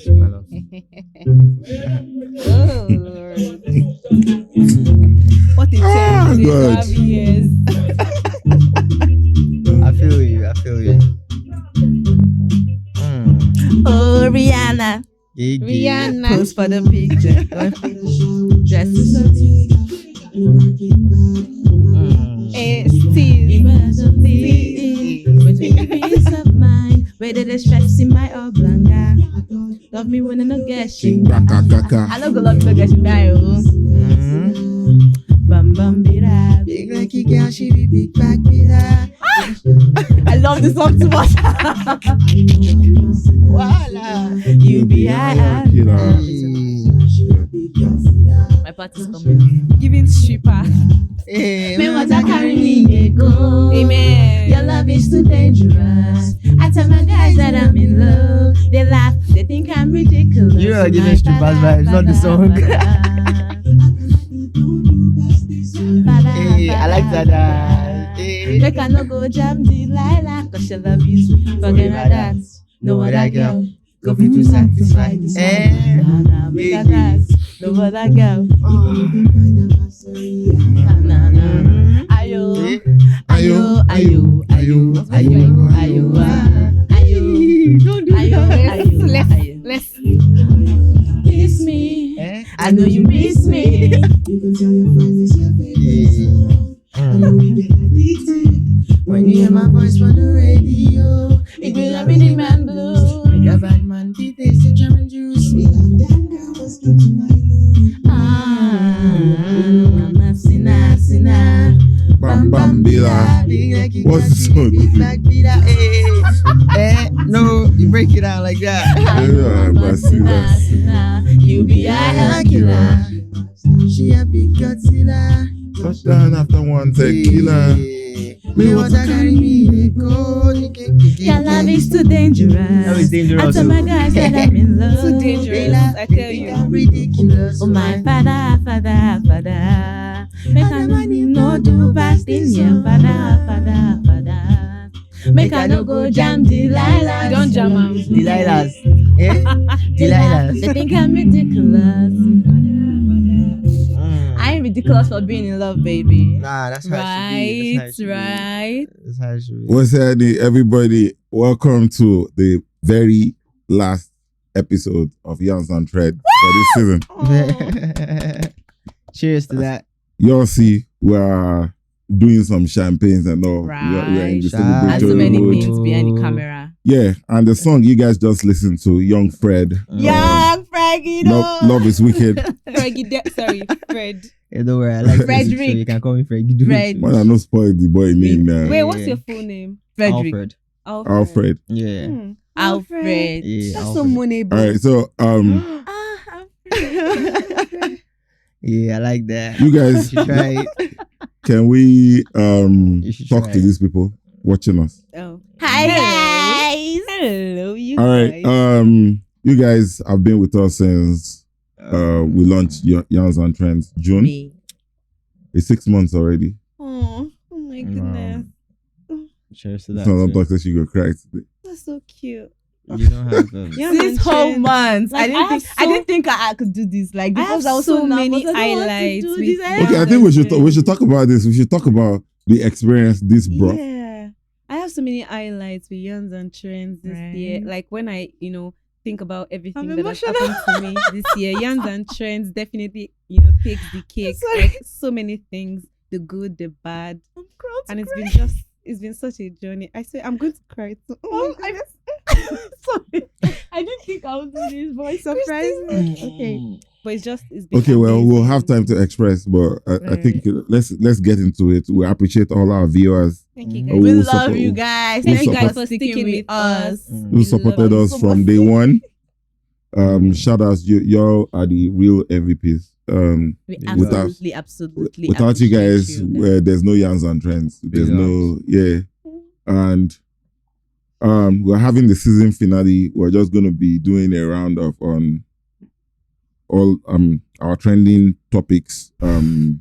thanks, my love. Oh Lord. What a Ah, terrible God. 12 years. I feel you. I feel you. Oh Rihanna. Yeah, Rihanna. Pose for the picture. Dress is so Steve. Between peace of mind. Whether the stress in my oblonga. Love me when I no get shit. Kaka, kaka. I don't go love no get shit. Bam bam bira. Big like you girl, she be big back bida. I love this song too much. Voila. You be high. Killer. My party's coming. Giving stripper. Hey, May water carry me, they go. Amen. Your love is too dangerous. I tell my guys that I'm in love. They laugh, they think I'm ridiculous. You are giving strippers vibes, not the song. Hey, I like that. Hey. Make I no go jam Delilah, cause your love is forget about that. No other girl go be to satisfy this man. Make I dance, no other girl. Ayo, ayo, ayo, ayo, ayo, ayo, ayo. Don't do that. Let's kiss me. I know you miss me. When you hear my voice on the radio, It will not be the man blue. make a bad man be tasty German juice. I'm a sinner, sinner. Bam bam bila. What's the song? No, you break it out like that. Yeah, but see that. You be a killer. She a big Godzilla. Touchdown after one tequila. Me want to carry me, they go. Your love is too dangerous. That was dangerous. I tell my guys that I'm in love. Too dangerous, I tell you. Ridiculous. Oh my father, father, father. Make I no do bad thing, yeah, father, father, father. Make I no go jam Delilah. Don't jam am. Delilah's. Delilah's. They think I'm ridiculous. I ain't ridiculous for being in love, baby. Nah, that's how it should be. Right, right. That's how it should be. What's happening, everybody? Welcome to the very last episode of Yarns on Thread for this season. Cheers to that. Y'all see, we're doing some champagnes and all. We're in the Right. celebratory And so many mood. things behind the camera. Yeah, and the song you guys just listened to, Young Fred. Young Fraggy, Love is Wicked. Sorry, Fred. Hey, don't worry, I like Frederick. music, so you can call me Fred. Fred. Man, I no spoil the boy name now. Wait, what's your full name? Frederick. Alfred. Alfred. Yeah. Hmm. Alfred. Yeah. That's Alfred. so moneyable. All right, so Yeah, I like that. you guys, You should try it. can we You should talk try to it. these people watching us? Oh. Hi guys. Hello, you All right, guys. you guys have been with us since we launched Yarns on Trends June. Me. It's 6 months already. Oh my goodness. Cheers to that. So don't too. talk that you go cry today. That's so cute. You don't have Yeah, This man, whole Trent. month, Like, I didn't think I could do this. Like I because have I was so so nervous, many I don't want to highlights do with this. Yeah, Okay, I think we should talk about this. We should talk about the experience this brought. Yeah. I have so many highlights with Yarns and Trends this year. Right. Like when I, think about everything I'm that has emotional. happened to me this year. Yarns and Trends definitely, takes the cake. Sorry. Like so many things, the good, the bad. I'm crying to And cry. it's been such a journey. I swear I'm going to cry too. Oh, my I goodness. Sorry. I didn't think I would do this voice surprise me. Okay. But it's been Okay, well, we'll have amazing. time to express, but I think let's get into it. We appreciate all our viewers Thank you Mm. guys. Oh, We we'll love support- you guys. we'll Thank you guys support- for sticking with us. Mm. who We supported love us you. from day one. Shout outs, y'all are the real MVPs. We Without- absolutely Without you appreciate guys, you. there's no Yarns on Trends. There's Big no and we're having the season finale. We're just going to be doing a roundup on all our trending topics from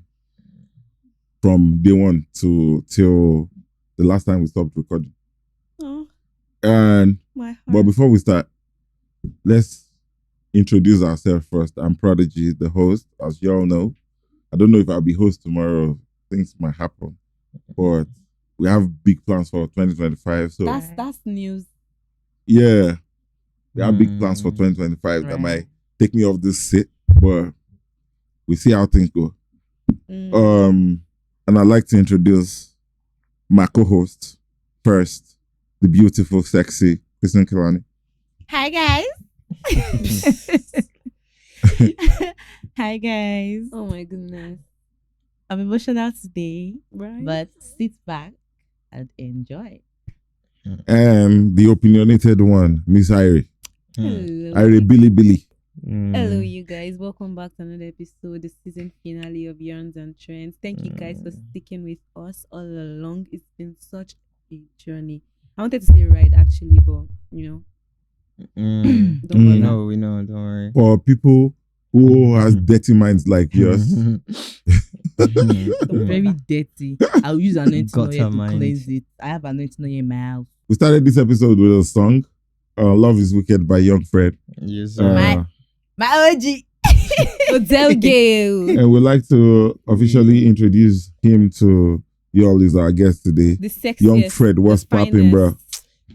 day one till the last time we stopped recording. Oh, And my heart. but before we start, let's introduce ourselves first. I'm Prodigy, the host, as you all know. I don't know if I'll be host tomorrow. Things might happen, but we have big plans for 2025. So That's news. yeah, we have big plans for 2025 that might take me off this seat, but we see how things go. And I'd like to introduce my co-host first, the beautiful, sexy Kristen Kilani. Hi guys. Hi guys. Oh my goodness. I'm emotional today, Right. but sit back and enjoy. And the opinionated one, Miss Irie. Hello. Irie Billy. Hello, you guys. Welcome back to another episode, the season finale of Yarns and Trends. Thank you guys for sticking with us all along. It's been such a journey. I wanted to say ride actually, but don't bother. We know, don't worry. For people who has dirty minds like yours, Very dirty. I'll use anointing oil Gutter to mind. cleanse it. I have anointing oil in my house. we started this episode with a song, Love is Wicked by Young Fred. Yes, Uh, My OG. Hotel Gale. and we'd like to officially introduce him to you all as our guest today. The sexiest. Young Fred, what's the popping, bro?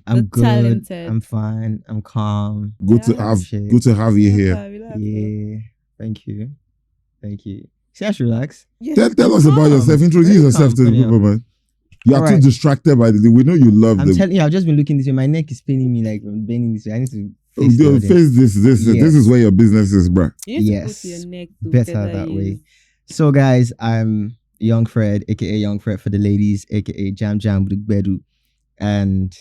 I'm the good. talented. I'm fine. I'm calm. Good to Yeah. have Shit. good to have you here. Yeah. Thank you. See, I should relax. Tell us about yourself. Introduce Very yourself to the calm, people, man. You are too Alright. distracted by the. We know you love I'm them. telling you, I've just been looking this way. My neck is paining me like I'm bending this way. I need to face the Face audience. this. This Yes. is where your business is, bro. You need Yes. to put your neck to Better feather that you. way. So, guys, I'm Young Fred, aka Young Fred for the ladies, aka Jam Jam with Bedu. And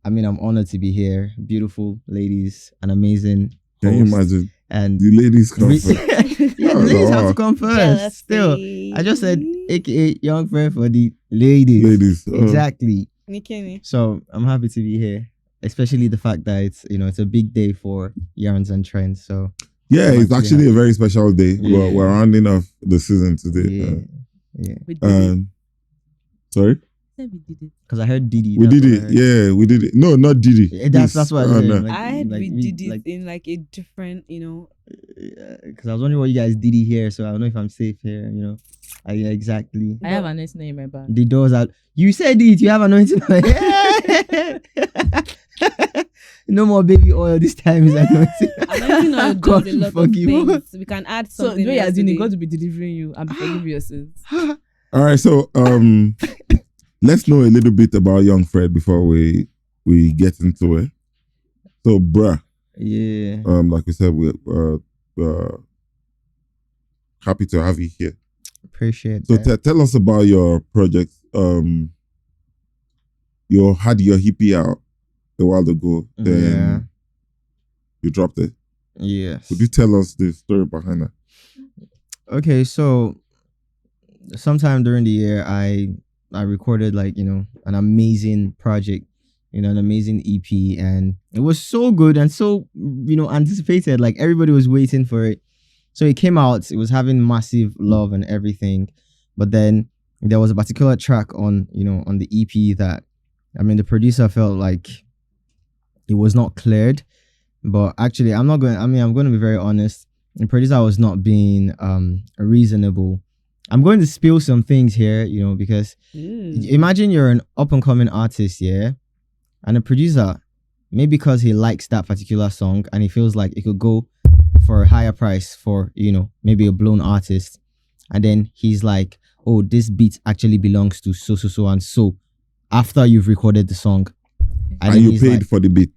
I mean, I'm honored to be here. Beautiful ladies, an amazing Can you host. imagine? And The ladies come first. yeah, the ladies have to come first. Still, Jealousy. I just said aka Young Fred for the ladies. Ladies. Exactly. Nikini. So I'm happy to be here, especially the fact that it's a big day for Yarns and Trends. So Yeah, it's actually a very special day. Yeah. We're rounding off the season today. yeah, We did it. Sorry? Said we did it. because I heard Didi. We that's did what I it. heard. Yeah, we did it. No, not Didi. That's what I heard. no. Like, I had like, we we- did it like, in like a different, because I was wondering what you guys did here, so I don't know if I'm safe here. Yeah, exactly. I have anointing oil in my bag. The doors out. You said it. You have anointing oil. No more baby oil. This time is anointing. anointing oil God does a lot of forgive you. things. We can add So something. the way you're else doing it, today. God will be delivering you and be forgiving your sins. All right, so let's know a little bit about Young Fred before we get into it. So, bruh, Yeah. like we said, we're happy to have you here. Appreciate So that. tell us about your project. You had your hippie out a while ago. Then Yeah. you dropped it. Yes. Could you tell us the story behind that? Okay, so sometime during the year, I recorded an amazing project, an amazing EP, and it was so good and so anticipated. Like everybody was waiting for it. So it came out. It was having massive love and everything, but then there was a particular track on the EP that the producer felt like it was not cleared. But actually, I'm going to be very honest. The producer was not being reasonable. I'm going to spill some things here, because imagine you're an up-and-coming artist, yeah? And a producer, maybe because he likes that particular song and he feels like it could go for a higher price for, maybe a blown artist. And then he's like, oh, this beat actually belongs to so and so after you've recorded the song. And then you he's paid like, for the beat.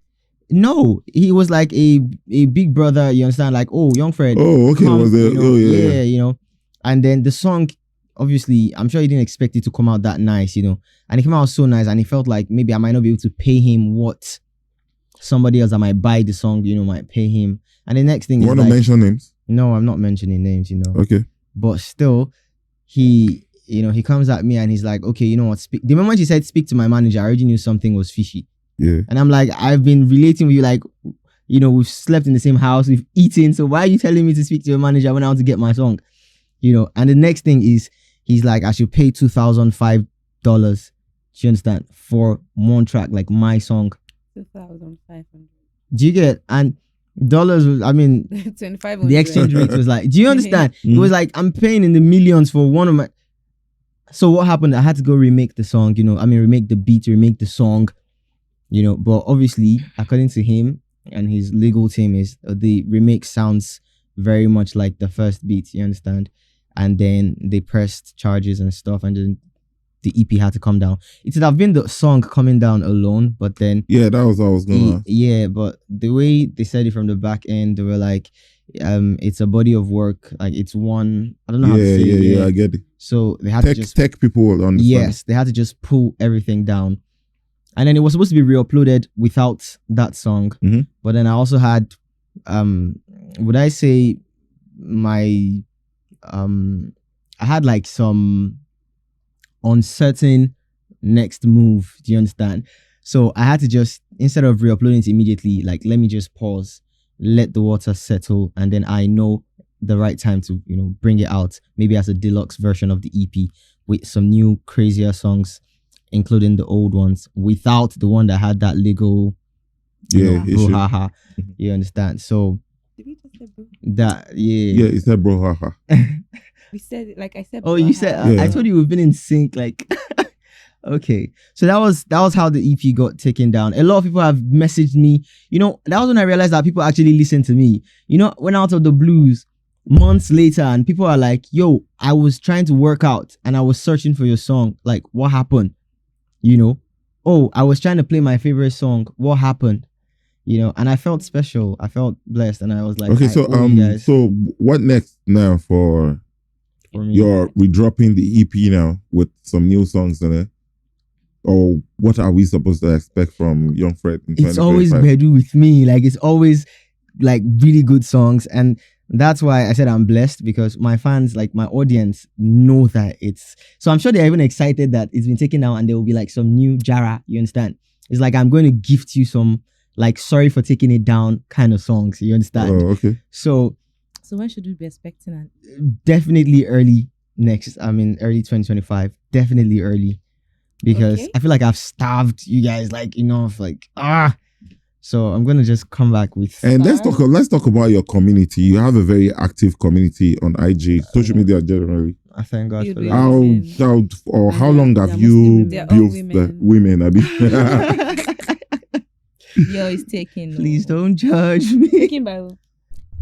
no, he was like a big brother, you understand? Like, oh, Young Fred. Oh, okay. come, Was it? yeah. And then the song, obviously, I'm sure he didn't expect it to come out that nice, and it came out so nice, and he felt like maybe I might not be able to pay him what somebody else that might buy the song, might pay him. And the next thing You is want to like, mention names? no, I'm not mentioning names, Okay. but still, he comes at me and he's like, okay, you know what? The moment he said speak to my manager, I already knew something was fishy. Yeah. And I'm like, I've been relating with you, like, we've slept in the same house, we've eaten. So why are you telling me to speak to your manager when I want to get my song? And the next thing is, he's like, I should pay $2,005. Do you understand? For one track, like my song. 2,500. Do you get? And dollars was, I mean, 25. the exchange rate was like, do you understand? It Mm. was like, I'm paying in the millions for one of my. So what happened? I had to go remake the song, remake the beat, remake the song, but obviously, according to him and his legal team, is the remake sounds very much like the first beat, you understand? And then they pressed charges and stuff, and then the EP had to come down. It would have been the song coming down alone, but then Yeah, that was what I was gonna ask. yeah, but the way they said it from the back end, they were like, it's a body of work, like it's one. I don't know how to say it. I get it. So they had to just Tech people will understand. yes, they had to just pull everything down, and then it was supposed to be re-uploaded without that song. Mhm. But then I also had, would I say, my, I had like some uncertain next move. Do you understand? So I had to just, instead of re-uploading it immediately, like let me just pause, let the water settle, and then I know the right time to bring it out, maybe as a deluxe version of the EP with some new crazier songs, including the old ones, without the one that had that legal issue. brouhaha. You understand? So Did we just say bro? that Yeah, it's that bro. Haha. We said it, like I said. Oh, you said Yeah. I told you we've been in sync. Like, okay, so that was how the EP got taken down. A lot of people have messaged me. That was when I realized that people actually listen to me. Went out of the blues months later, and people are like, "Yo, I was trying to work out, and I was searching for your song. Like, what happened? Oh, I was trying to play my favorite song. What happened? And I felt special. I felt blessed, and I was like, Okay, I so owe you guys so what next now for me. you're redropping the EP now with some new songs in it? Or what are we supposed to expect from Young Fred in It's always 2025? Bedu with me. Like, it's always like really good songs, and that's why I said I'm blessed, because my fans, like my audience, know that it's. So I'm sure they're even excited that it's been taken down, and there will be like some new Jara. You understand? It's like I'm going to gift you some like sorry for taking it down kind of songs. You understand? Oh, okay. So when should we be expecting it? definitely early 2025. Definitely early, because Okay. I feel like I've starved you guys like enough. Like so I'm gonna just come back with. And let's talk about your community. You have a very active community on IG, social media generally. I thank God for You'll be that. How long have They're you mostly They're all built the women? I mean, Yo, it's taking. Please don't judge me. Taking by who?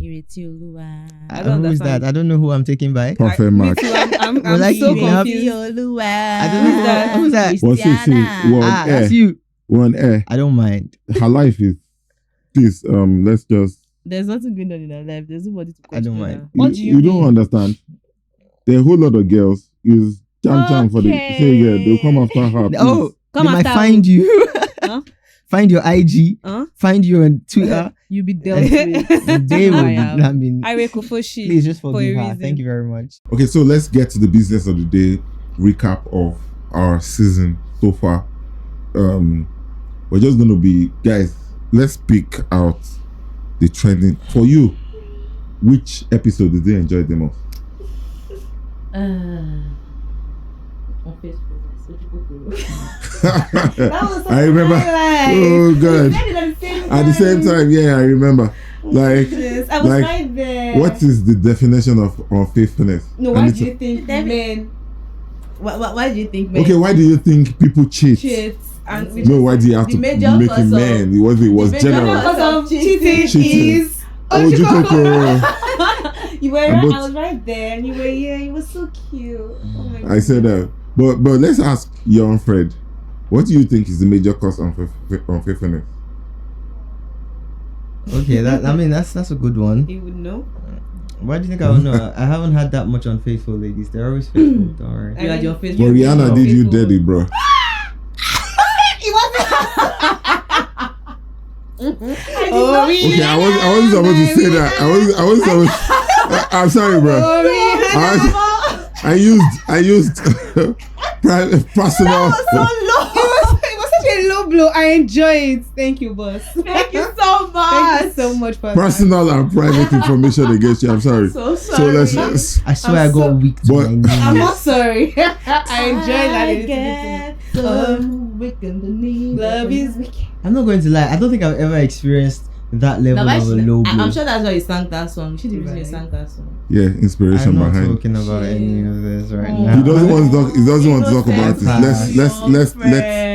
Ireti Oluwa. I don't Who is understand. that? I don't know who I'm taking by. Prophet Me Mark. too, I'm Well, like, so you have- confused. Oluwa. I don't know who's that. What's it say? One That's air. you. One air. I don't mind. Her life is. Please, let's just. There's nothing going on in our life. There's nobody to I question. don't mind. her. What do you don't mean? understand. There are a whole lot of girls. Is jam for the Okay. say yeah. They'll come after her. Please. Oh, Come they might after find you. Huh? Find your IG. Huh? Find you on Twitter. You be dealt with. They will. I am. I mean, I wake up for shit. please just for forgive a her. reason. Thank you very much. Okay, so let's get to the business of the day. Recap of our season so far. We're just gonna be guys. Let's pick out the trending for you. Which episode did you enjoy the most? On Facebook. I remember. Oh god! At the same time, yeah, I remember. Like, I was like, right there. what is the definition of unfaithfulness? No, I why need do to- you think David- men Why do you think? Okay, why do you think people cheat? cheat? And No, why do you have The to major make cause it of- men? It was major general. cause- because of cheating Cheating. is. Ojukokoro. You were And right, both- I was right there, and you were you were so cute. Oh my I said that. But let's ask young Fred. What do you think is the major cause of unfaithfulness? Okay, that's a good one. You would know. Why do you think I would know? I haven't had that much unfaithful ladies. They're always faithful. Don't worry. You had your But Facebook. Rihanna did you Faithful. dirty, bro. Oh, Okay, I wasn't supposed to say that. I wasn't supposed. I'm sorry, bro. I used private personal. It was such a low blow. I enjoy it. Thank you, boss. Thank you so much. Thank you so much for Personal and private information against you. I'm sorry. So So sorry. let's. I swear I'm I got so- weak to But- my knees. I'm not sorry. I enjoy that. I a little get bit. so weak in the knee. Love is wicked. I'm not going to lie. I don't think I've ever experienced that level Now, of a low blow. I'm sure that's why he sang that song. You should have Right. sang that song. Yeah, inspiration I'm not behind. talking about any of this right Oh. now. He doesn't want to talk. He doesn't want to talk about it. Let's.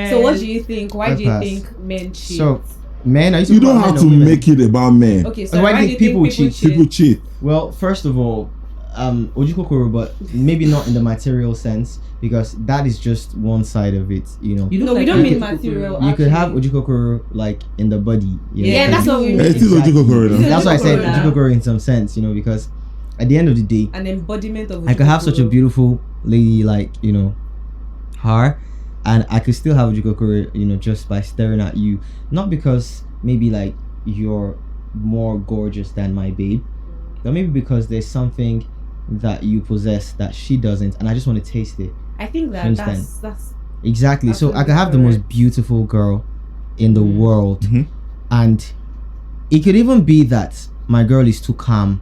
So what do you think? Why I do you pass. think men cheat? So, men, are You don't have to make it about men. Okay, so Why why do do you people think cheat? People cheat. Well, first of all, ojukokoro, but maybe not in the material sense, because that is just one side of it. You know, You No, we like don't mean Ojukokoro. material. you could have actually. ojukokoro like in the body. You Yeah, know, that's what we mean. It is ojukokoro now. That's why I said Ojukokoro. ojukokoro in some sense. You know, because at the end of the day, An embodiment of. I could have such a Ojukokoro. beautiful lady like, you know, her, and I could still have ojukokoro, you know, just by staring at you. Not because maybe like you're more gorgeous than my babe, but maybe because there's something that you possess that she doesn't, and I just want to taste it. I think You that understand? that's Exactly. So I could have the Absolutely most beautiful girl in the Mhm. world, Mhm. and it could even be that my girl is too calm.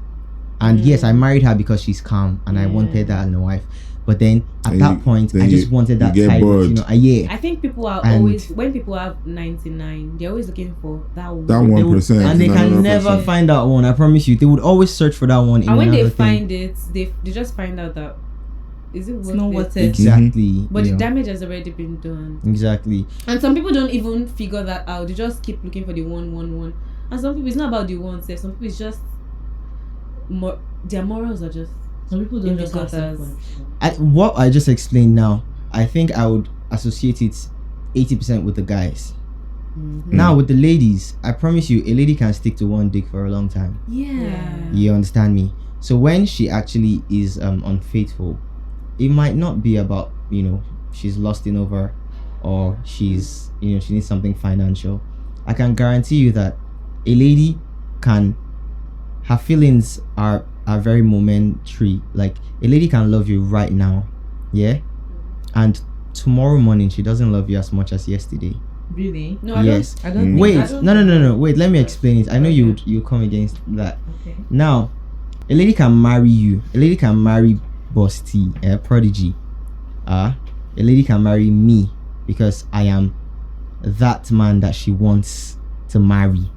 And yes, I married her because she's calm, and I wanted that in a wife. But then at And that you- point, then I just you- wanted you that get tyrant, bored. you know. Yeah. I think people are And- always when people have 99, they're always looking for that one. That They 1%, would- and they can 99%. never find that one. I promise you, they would always search for that one. In And when they another thing. find it, they just find out that is it It's worth not it? worth it. Exactly. But you the know. damage has already been done. Exactly. And some people don't even figure that out. They just keep looking for the one. And some people, it's not about the one. Some people, it's just more. Their morals are just. Some people don't In the just have gutters. self-control. What I just explained now, I think I would associate it 80% with the guys. Now with the ladies, I promise you, a lady can stick to one dick for a long time. Yeah. You understand me? So when she actually is unfaithful, it might not be about, you know, she's lusting over, or she's, you know, she needs something financial. I can guarantee you that a lady can, her feelings are very momentary. Like a lady can love you right now, yeah, and tomorrow morning she doesn't love you as much as yesterday. Really? No, I Yes. I don't. Wait, I don't no. Wait, let me explain it. I know you come against that. Okay. Now, a lady can marry you. A lady can marry Busty, Prodigy. A lady can marry me because I am that man that she wants to marry.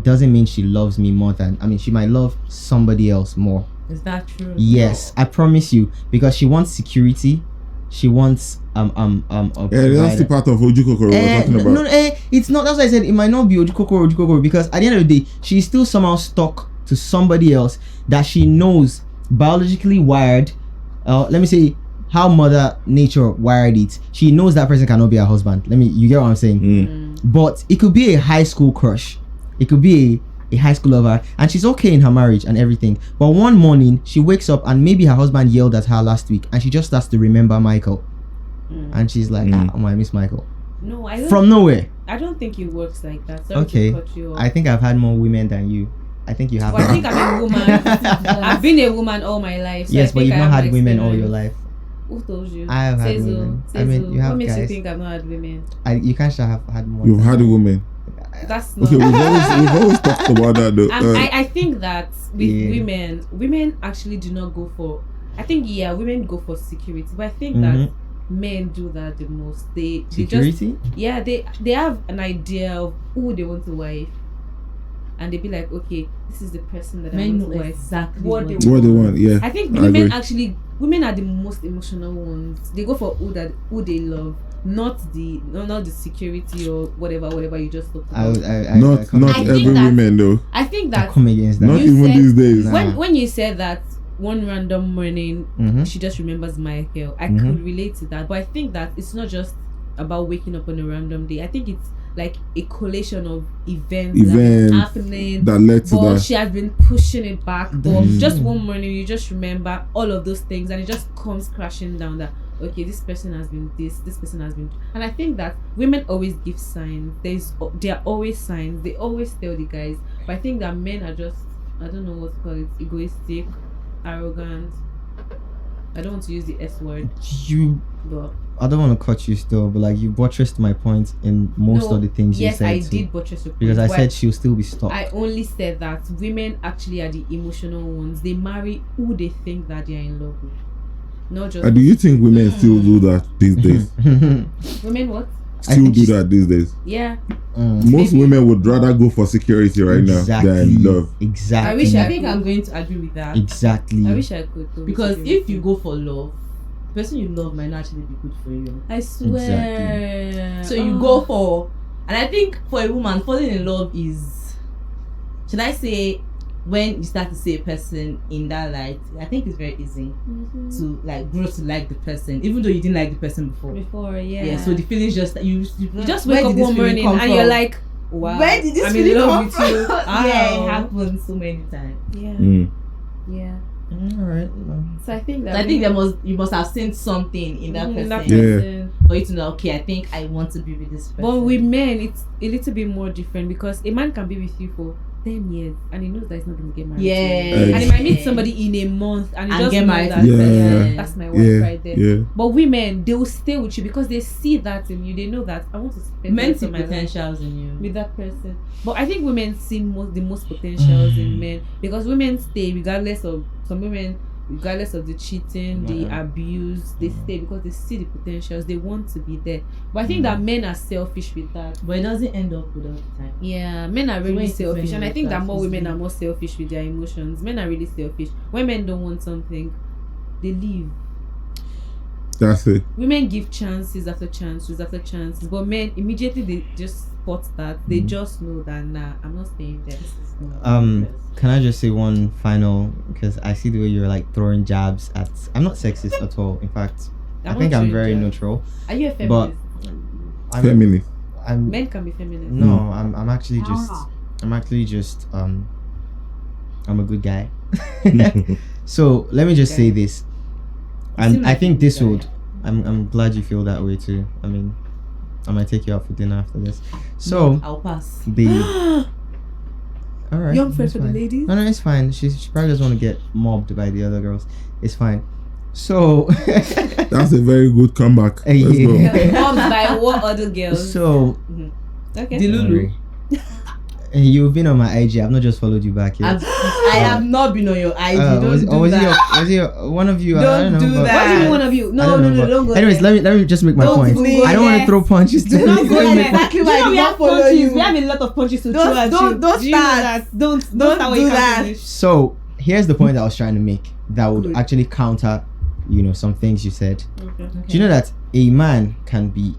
Doesn't mean she loves me more than, I mean, she might love somebody else more. Is that true? Yes, I promise you, because she wants security. She wants a Yeah, that's provider. the part of ojukokoro we're talking about. No, it's not. That's why I said it might not be ojukokoro, because at the end of the day, she's still somehow stuck to somebody else that she knows biologically wired. Let me say how Mother Nature wired it. She knows that person cannot be her husband. You get what I'm saying? But it could be a high school crush. It could be a high school lover, and she's okay in her marriage and everything. But one morning she wakes up and maybe her husband yelled at her last week, and she just starts to remember Michael, and she's like, I miss Michael. No, I don't. From nowhere. I don't think it works like that. Sorry Okay. to cut you off. I think I've had more women than you. I think you have. Well, I think I'm a woman. I've been a woman all my life. So Yes, I but think you've I not have had women all your experience. life. Who told you? I have had Say so. women. Say I mean, so. you have What makes you guys. think I've not had women? You can't have had more. You've than had a that. woman. That's not. Okay, we've always talked about that though. I think that with Yeah. women actually do not go for. I think women go for security, but I think Mhm. that men do that the most. They just Security? they have an idea of who they want to wife, and they be like, okay, this is the person that I Men want know to wife. exactly What they what they want, yeah. I think I women agree. women are the most emotional ones. They go for who they love, not the security or whatever you just talked about. I Not come not I against every think that- women though. I think I that come against that. Not You even said- these days. Nah. when you said that one random morning Mhm. she just remembers Michael, I Mhm. could relate to that. But I think that it's not just about waking up on a random day. I think it's like a collation of events that have been Events happening. that led to But that. she has been pushing it back. But Mhm. just one morning, you just remember all of those things, and it just comes crashing down. That okay, this person has been this person has been. And I think that women always give signs. There are always signs. They always tell the guys. But I think that men are just, I don't know what to call it, egoistic, arrogant. I don't want to use the S word, but I don't want to cut you still, but like you buttressed my point in most no, of the things you yes, said. I too. did buttress your Because point, I but said she'll still be stuck. I only said that women actually are the emotional ones. They marry who they think that they are in love with, not just Do you think women still do that these days? women. What? still think do she's- that these days. Yeah. Most women would rather go for security right now than love. Exactly. I think I'm going to agree with that. Exactly. I wish I could. Go Because with if you go for love, the person you love might not actually be good for you. I swear. So you go for, and I think for a woman, falling in love is, should I say, when you start to see a person in that light, I think it's very easy to like grow to like the person, even though you didn't like the person before. Yeah. So the feelings just you just wake up one morning and you're like, wow. Where did this I'm feeling in love come with from? you. Yeah, it Ow. happens so many times. Yeah. Yeah. All right. So I think that So I think you must have seen something in that person Yeah. for you to know. Okay, I think I want to be with this person. But with men, it's a little bit more different because a man can be with you for 10 years and he knows that he's not going to get married. Yeah. And he might meet somebody in a month and he And just get knows married that to the Yeah. person. that's my wife right there. Yeah. But women, they will stay with you because they see that in you. They know that I want to spend the Men rest see of my life potentials in you. with that person. But I think women see the most potentials in men because women stay regardless of some women, regardless of the cheating, the abuse, they stay because they see the potentials. They want to be there. But I think that men are selfish with that. But it doesn't end up good all the time. Yeah, men are really when selfish, it's and I think that more it's women are really- more selfish with their emotions. Men are really selfish. When men don't want something, they leave. That's it. Women give chances after chances after chances, but men immediately they just spot that. They just know that nah, I'm not staying there. This is not Can I just say one final, because I see the way you're like throwing jabs at. I'm not sexist at all. In fact, I think I'm very neutral. Are you a But feminist? Feminist. I'm Men can be feminist. no. I'm actually just I'm a good guy. So let me just say this. seem And I like think a this good would. I'm glad you feel that way too. I mean, I might take you out for dinner after this. So I'll pass. the all right. Young friend it's for the fine. ladies. No, it's fine. She probably doesn't want to get mobbed by the other girls. It's fine. So That's a very good comeback. Let's go. Mobbed by what other girls? so Okay. The Lulu. and you've been on my IG. I've not just followed you back yet. I have not been on your IG. Don't was, do or was that. it one of you? I Don't don't know. do but- that. What do you mean one of you? I No, don't know, but- don't go Anyways, there. let me just make my Don't point. go I don't want there. to throw punches. Do not go Let me there. make- Exactly why I we did have not follow punches. you. We have a lot of punches to Don't- throw at don't- you. don't Do you know start. that? Don't Don't start what do you can't that. finish. So here's the point that I was trying to make that would Good. actually counter, some things you said. Okay. Do you know that a man can be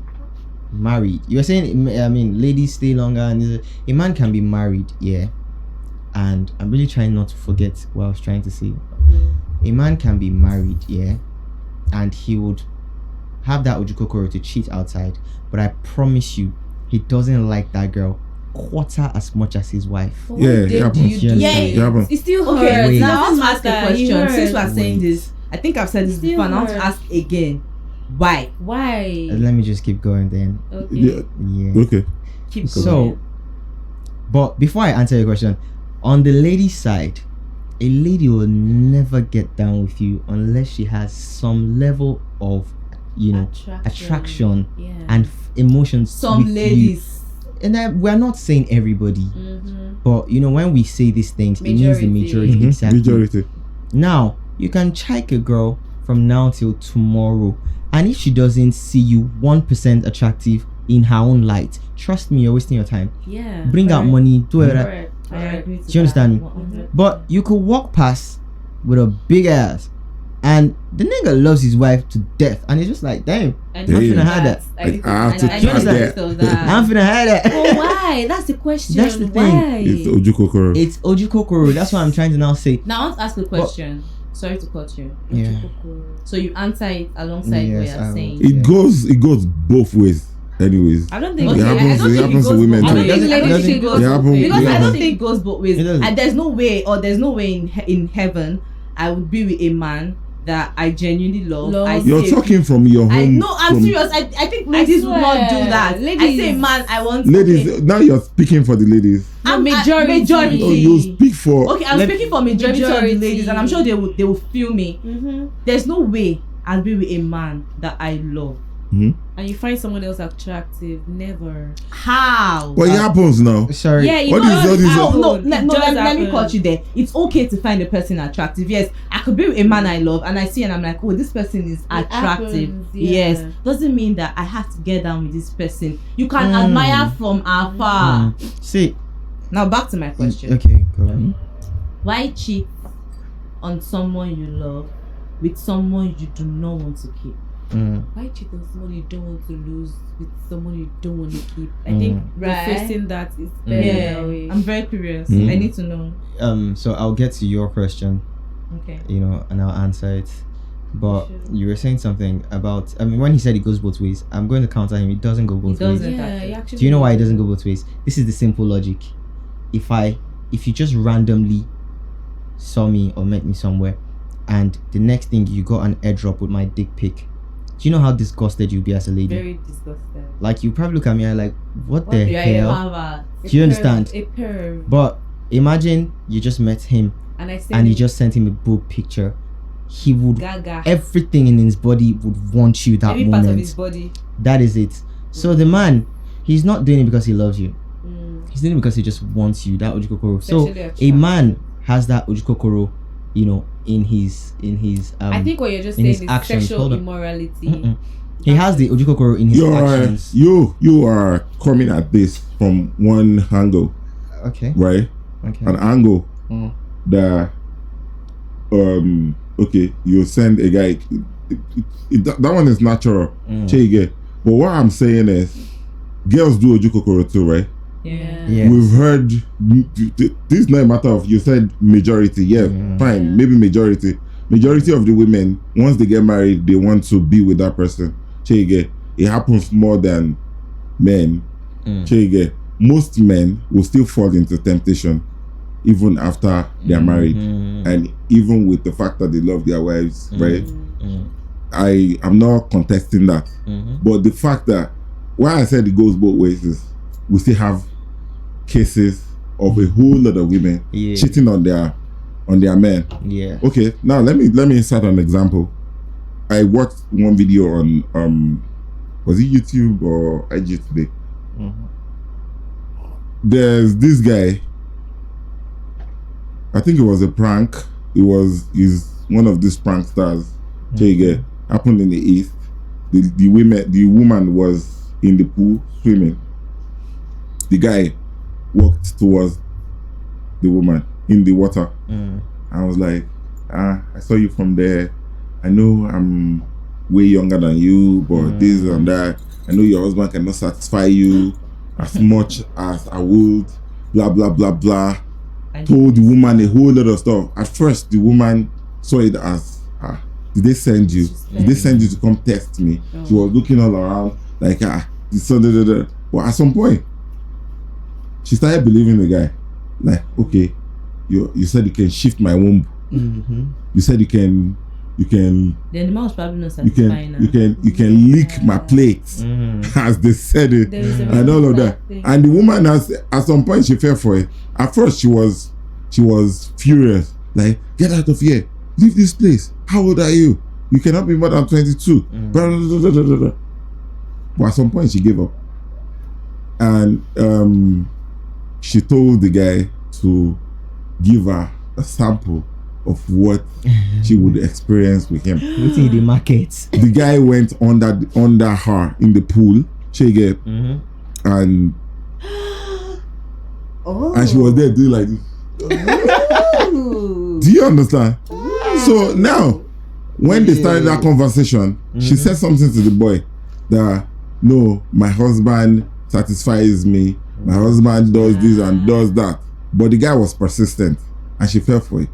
married? You were saying, I mean, ladies stay longer, and a man can be married, yeah. And I'm really trying not to forget what I was trying to say. A man can be married, yeah, and he would have that ojukokoro to cheat outside, but I promise you, he doesn't like that girl quarter as much as his wife. But Yeah, what it day do happens. you do Yeah, it happens. It still Okay, hurts. Wait. now I want Doesn't to ask a matter. It question. Since we're hurts. saying Wait. this, I think I've said this Still before, and I want to hurts. ask again. Why? Why? Let me just keep going then. Okay. Yeah. Yeah. Okay. Keep going. So, but before I answer your question, on the lady side, a lady will never get down with you unless she has some level of, attraction Yeah. and emotions. some with ladies. You. And we're not saying everybody, Mm-hmm. but when we say these things, it means the Majority. majority. Mhm. Exactly. Majority. Now, you can check a girl from now till tomorrow, and if she doesn't see you 1% attractive in her own light, trust me, you're wasting your time. Yeah. Bring out Correct. money, do it. Correct. I Correct. agree to Do you understand me? that. 100%. But you could walk past with a big ass, and the nigga loves his wife to death, and it's just like, damn, And I'm you finna have that. I need I have I to need try list that. of that. I'm finna have that. Oh, why? That's the question. That's the thing. Why? It's Ojukokoro. It's Ojukokoro. That's what I'm trying to now say. Now I want to ask a question. Sorry to cut you. Yeah. So you answer it alongside what Yes, I you're will. saying. It goes both ways. Anyways. I don't think Okay, It happens- I don't it think happens to goes women both too. ways. It doesn't- I don't it think doesn't- it goes it both happens- ways. it Because I happens. don't think it goes both ways. It doesn't. And there's no way in heaven I would be with a man that I genuinely love. I You're say- talking from your home. I'm from- serious. I think ladies would not do swear. that. I Ladies- say, man, I want Ladies, okay, now you're speaking for the ladies. I'm majority. majority. Oh, you speak for. Okay, I'm Let- speaking for majority of Majority. the ladies, and I'm sure they will feel me. Mm-hmm. There's no way I'll be with a man that I love. and you find someone else attractive. Never. How? But it happens now. Sorry. Yeah, What is all this? Let me cut you there. It's okay to find a person attractive. Yes, I could be with a man I love and I see and I'm like, oh, this person is attractive. happens, yeah. Yes, doesn't mean that I have to get down with this person. You can admire from afar. See. Now back to my question. Okay, go on. Why cheat on someone you love with someone you do not want to keep? Why cheat on someone you don't want to lose with someone you don't want to keep? I think refacing that is better that way. I'm very curious. I need to know. So I'll get to your question, Okay. and I'll answer it. But you were saying something about, when he said it goes both ways, I'm going to counter him. It doesn't go both ways. Actually Do you know why it doesn't go both ways? This is the simple logic. If you just randomly saw me or met me somewhere, and the next thing you got an airdrop with my dick pic, do you know how disgusted you'd be as a lady? Very disgusted. Like, you probably look at me and like, what the hell? Do you understand? A perv. But imagine you just met him And you just sent him a boob picture. He would, Gaga. everything in his body would want you that Every moment. part of his body. That is it. So the man, he's not doing it because he loves you. He's doing it because he just wants you, that ojukokoro. So Sexually a attracted. man has that ojukokoro, in his I think what you're just in saying his is actions. sexual Hold on. immorality. He has the ojukokoro in his actions. You are coming at this from one angle, Okay. right? Okay. An angle that okay, you send a guy. That one is natural. Chege. But what I'm saying is, girls do ojukokoro too, right? Yeah. Yes. We've heard this is not a matter of, you said majority. Yeah, fine, maybe majority of the women, once they get married, they want to be with that person. Chege. It happens more than men. Chege. Most men will still fall into temptation even after they are married, and even with the fact that they love their wives, right? I am not contesting that, but the fact that why I said it goes both ways is we still have cases of a whole lot of women cheating on their men. Yeah. Okay, now let me insert an example. I watched one video on was it YouTube or IG today? There's this guy. I think it was a prank. He's one of these pranksters. Chege. Happened in the East. The woman was in the pool swimming. The guy walked towards the woman in the water. I was like, I saw you from there. I know I'm way younger than you, but this and that. I know your husband cannot satisfy you as much as I would. Blah blah blah blah. Told the woman a whole lot of stuff. At first, the woman saw it as, did they send you? Did they send you to come test me? She was looking all around like, this, but at some point, she started believing the guy. Like, okay, you said you can shift my womb. You said you can. Then the man was probably not satisfying her. You can lick my plates, as they said it, and all of that. And the woman at some point she fell for it. At first she was furious, like, get out of here, leave this place. How old are you? You cannot be more than 22. Blah, blah, blah, blah, blah, blah. But at some point she gave up, and she told the guy to give her a sample of what she would experience with him. Waiting in the market. The guy went under her in the pool. She get and she was there doing like this. Do you understand? So now, when they started that conversation, she said something to the boy that, no, my husband satisfies me. My husband does this and does that. But the guy was persistent, and she fell for it.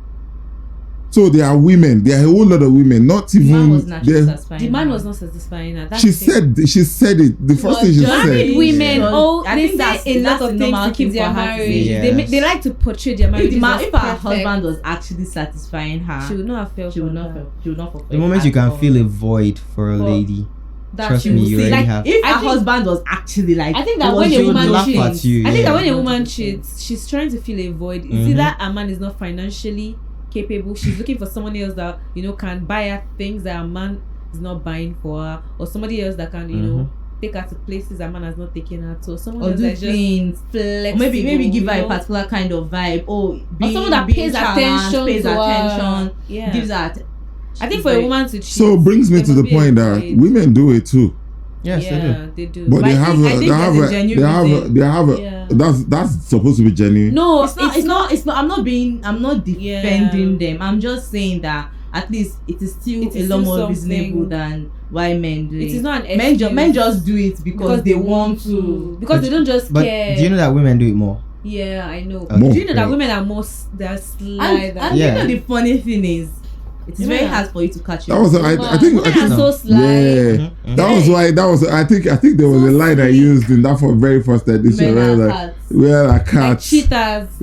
So there are women, there are a whole lot of women, not even. The man was not satisfying her. She said it. The first thing she said. Married women, I they think say a lot of things to keep their marriage. Yes. They like to portray their marriage. If her husband was actually satisfying her, she would not have felt. She would not fall. The moment you can feel a void for a lady, trust me, you already have. If her husband was actually like, I think that when a woman cheats, when a woman cheats, she's trying to fill a void. It's either a man is not financially capable, she's looking for someone else that can buy her things that a man is not buying for her, or somebody else that can, you know, take her to places a man has not taken her to, or someone Or else do that's just things. flexible, Or maybe give her you a know? particular kind of vibe. Oh, Or someone that pays attention pays to her. attention, Yeah. gives her. I think for a woman to cheat, So brings me there to must the be a point that void. women do it too. Yes, they do. Yeah, they do. But But they I have think- a, I think they have there's a, a genuine they have a, reason. they have a, Yeah. that's supposed to be genuine. No, It's not. I'm not defending them. I'm just saying that at least it is still It a is lot still more reasonable something. than why men do it. It is not an men, excuse. men just do it because they want to. Because they don't just But care. do you know that women do it more? Yeah, I know. Okay. Do you know that Great. women are more they're sly than And Yeah. you know the funny thing is, it is Yeah. very hard for you to catch That was I think women are so sly. yeah. That was why I think there was So a line I sweet. used in that for very first edition Men where are like cats. we are like Like cats. cheaters.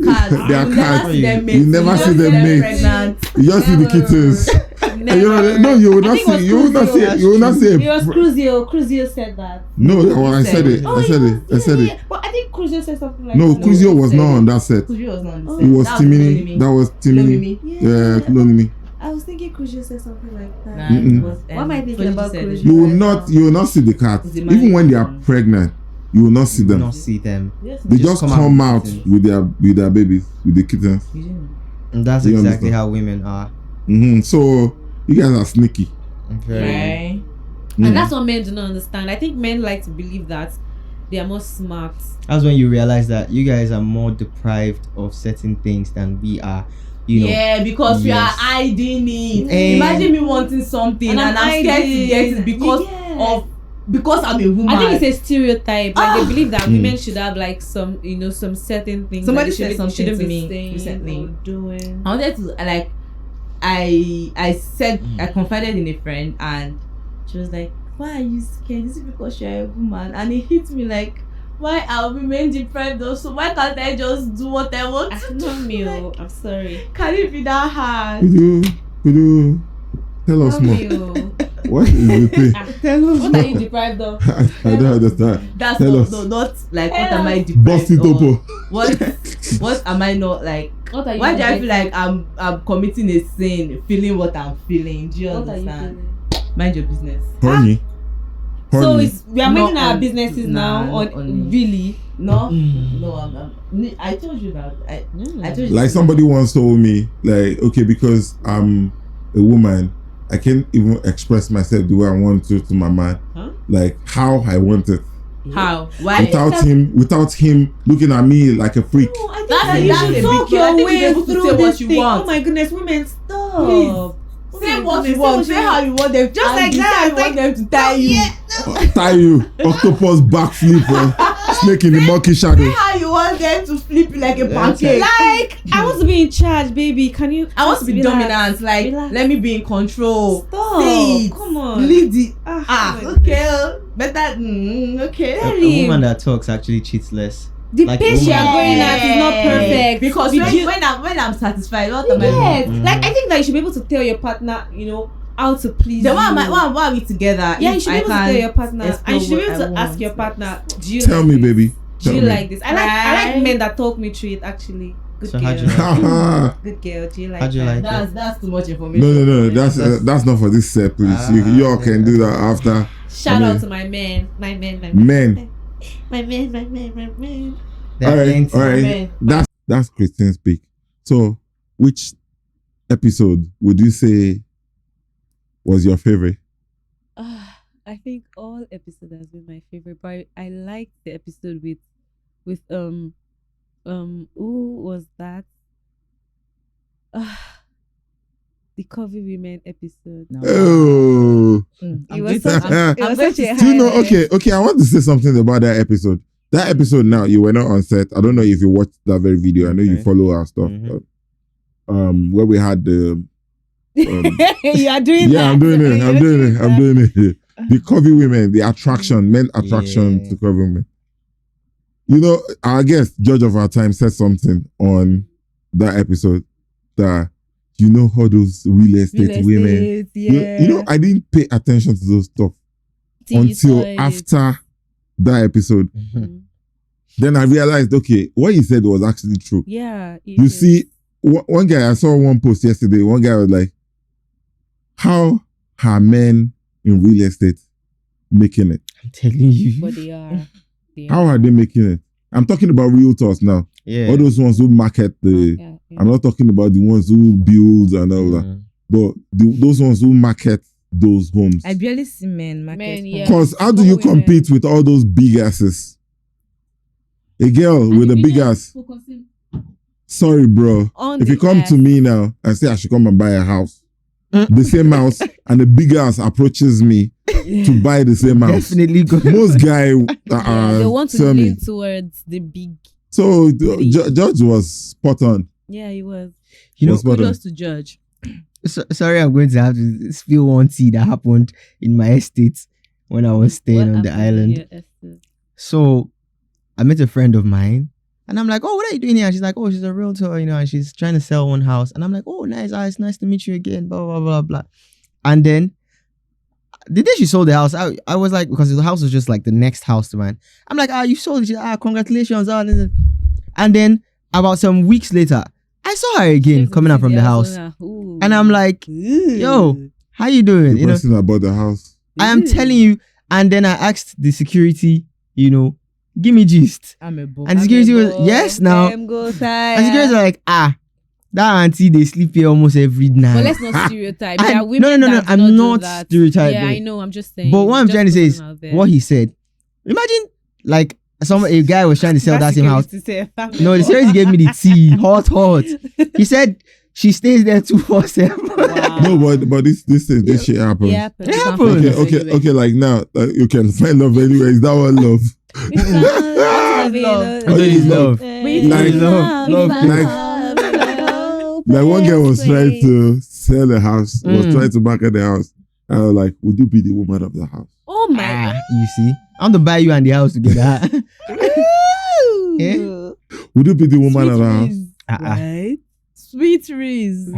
Cats. They are You cats. never see them You never see them mates. pregnant. You just see the Never. kittens. And you know, Never. no, you will I not think it was see. You will not see. Cruzio. You will not see. It was Cruzio. Cruzio said that. No, I said it. Oh, I said it. I said it. But I think Cruzio said something like No, that. Cruzio was said not it. on that set. Kuji was not on the Oh. set. It was That Timini. That was Timini. Lomimi. Yeah, Clonimi. I was thinking Cruzio said something like that. Nah, Mm-mm. it was, What am I thinking Soji about said it. Cruzio? You will not see the cats. It's a Even when they are man. pregnant, you will not see You will them. not see them. Yes, They just just come come out out with with their babies, with the kittens. you didn't know. And that's You exactly understand? how women are. So you guys are sneaky. Very. Right. Mm. And that's what men do not understand. I think men like to believe that they are more smart. That's when you realize that you guys are more deprived of certain things than we are. You know. Yeah, because we are Yes. hiding it. Eh. Imagine me wanting something and, And I'm I'm scared to get it hiding. because Yes. because I'm a woman. I think it's a stereotype. Like they believe that Mm. women should have like some, some certain things. Somebody that they said something shouldn't to be me saying recently. or doing. I wanted to like I said I confided in a friend and she was like, why are you scared? Is it because you're a woman? And it hit me like, why are women deprived also? Why can't I just do what I want to do? Not me. Like, I'm sorry. can it be that hard? Could you tell us Not more? me. Oh. What is the thing? What are you deprived of? I don't understand. That's Tell not, us. no, not like what am I Bust deprived it of? up. What am I not like? What are you? Why do I feel getting? like I'm committing a sin, feeling what I'm feeling? Do you What are you understand? feeling? Mind your business. Honey. So Honey. we are Not making our on- businesses nah, now not on on really. No, I told you that. I told you. Like somebody once told me, like, okay, because I'm a woman, I can't even express myself the way I want to my man. Huh? Like how I want it. How? Why? Without him looking at me like a freak. No, I think That's that a- you that's should a talk big deal. I your think you way be able to through say what this you thing. want. Oh my goodness, women, stop. Please. Oh Say my what goodness, you want. say Say how you want them. Just and like you that, say how you like- want them to tie you. Tie you, octopus backflip, snake in the monkey shadow. Say how you want them to flip you like a pancake. Like, I want to be in charge, baby. Can you? I want to just be relax? dominant. Like, Relax. let me be in control. Stop. Say it. Come on. Lead it. Oh my Okay. Better. Okay. A woman that talks actually cheats less. The Like pace you are woman. going at is not perfect. Because Did when, you- when I'm satisfied, what am I yes, doing? like I think that you should be able to tell your partner, how to please Then you. why are we together? Yeah, if you should be I able to tell can't your partner, explore and you should be what able I to ask want? your partner, do you Tell like me, this? baby. Do Tell you me. like this? I like Right. men that talk me through it. Actually, good So girl. how'd you like Haha. Good girl. Do you like? How'd you that? like That's too much information. No. That's not for this set, please. You all can do that after. Shout I mean- out to my men, my men. Men. My men. There All are right, plenty. all right. Men. That's Christian speak. So, which episode would you say was your favorite? I think all episodes has been my favorite, but I liked the episode with who was that? The Coffee Women episode. No. Oh, It was such a I'm going to- do you know? Okay. I want to say something about that episode. That episode. Now you were not on set. I don't know if you watched that very video. I know you Okay. follow our stuff. Mhm. Where we had the. You are doing Yeah, that. I'm doing it. You're I'm doing that. it. The curvy women, the attraction, men attraction Yeah. to curvy women. You know, our guest, judge of our time, said something on that episode that all those real estate women. You know, I didn't pay attention to those stuff Till you saw until it. after that episode. Mm. Then I realized, okay, what he said was actually true. Yeah. it You is. see, one guy, I saw one post yesterday. One guy was like, how are men in real estate making it. I'm telling you. But they are. How are they making it? I'm talking about realtors now. Yeah. All those ones who market the. Yeah. I'm not talking about the ones who build and all that, Mm. but those ones who market those homes. I barely see men market. Men, yeah. Because how do you Small women. compete with all those big asses? A girl with a big ass. Sorry, bro. On If you the come ass. to me now and say I should come and buy a house, Mm. the same house, and the big ass approaches me to buy the same house. Definitely go. Most guy They want to tell lean me. towards the big. So George was spot on. Yeah, he was. You know, Was spot on. Kudos to Judge. sorry, I'm going to have to spill one tea that happened in my estate when I was staying What on the happened in island. your estate? So I met a friend of mine, and I'm like, "Oh, what are you doing here?" And she's like, "Oh, she's a realtor, and she's trying to sell one house." And I'm like, "Oh, nice, it's nice to meet you again." Blah blah blah blah. And then the day she sold the house, I was like, because the house was just like the next house to mine. I'm like, "You sold it? She's like, congratulations!" And then about some weeks later, I saw her again coming out from the house, and I'm like, "Yo, how you doing?" The person that bought the house. I am telling you. And then I asked the security, give me gist. I'm a boy. And the security was, yes, now. Them go And security was like, that auntie, they sleep here almost every night. But let's not stereotype. There are No, women no, that do I'm do not that. stereotyping. Yeah, I know. I'm just saying. But what I'm Just trying to say put is, them out there. what he said. Imagine, like, a guy was trying to sell that same house. No, the security gave me the tea, hot. He said she stays there 247. Wow. No, but this shit happens. Yeah, It happens. Okay. Like now, you can find love anywhere. Is that one love? It's love. Like one girl was trying to sell a house. Was trying to market the house. I was like, "Would you be the woman of the house?" Oh my. You see? I want to buy you and the house together. Would you be the woman of the house? Right? Sweet Riz.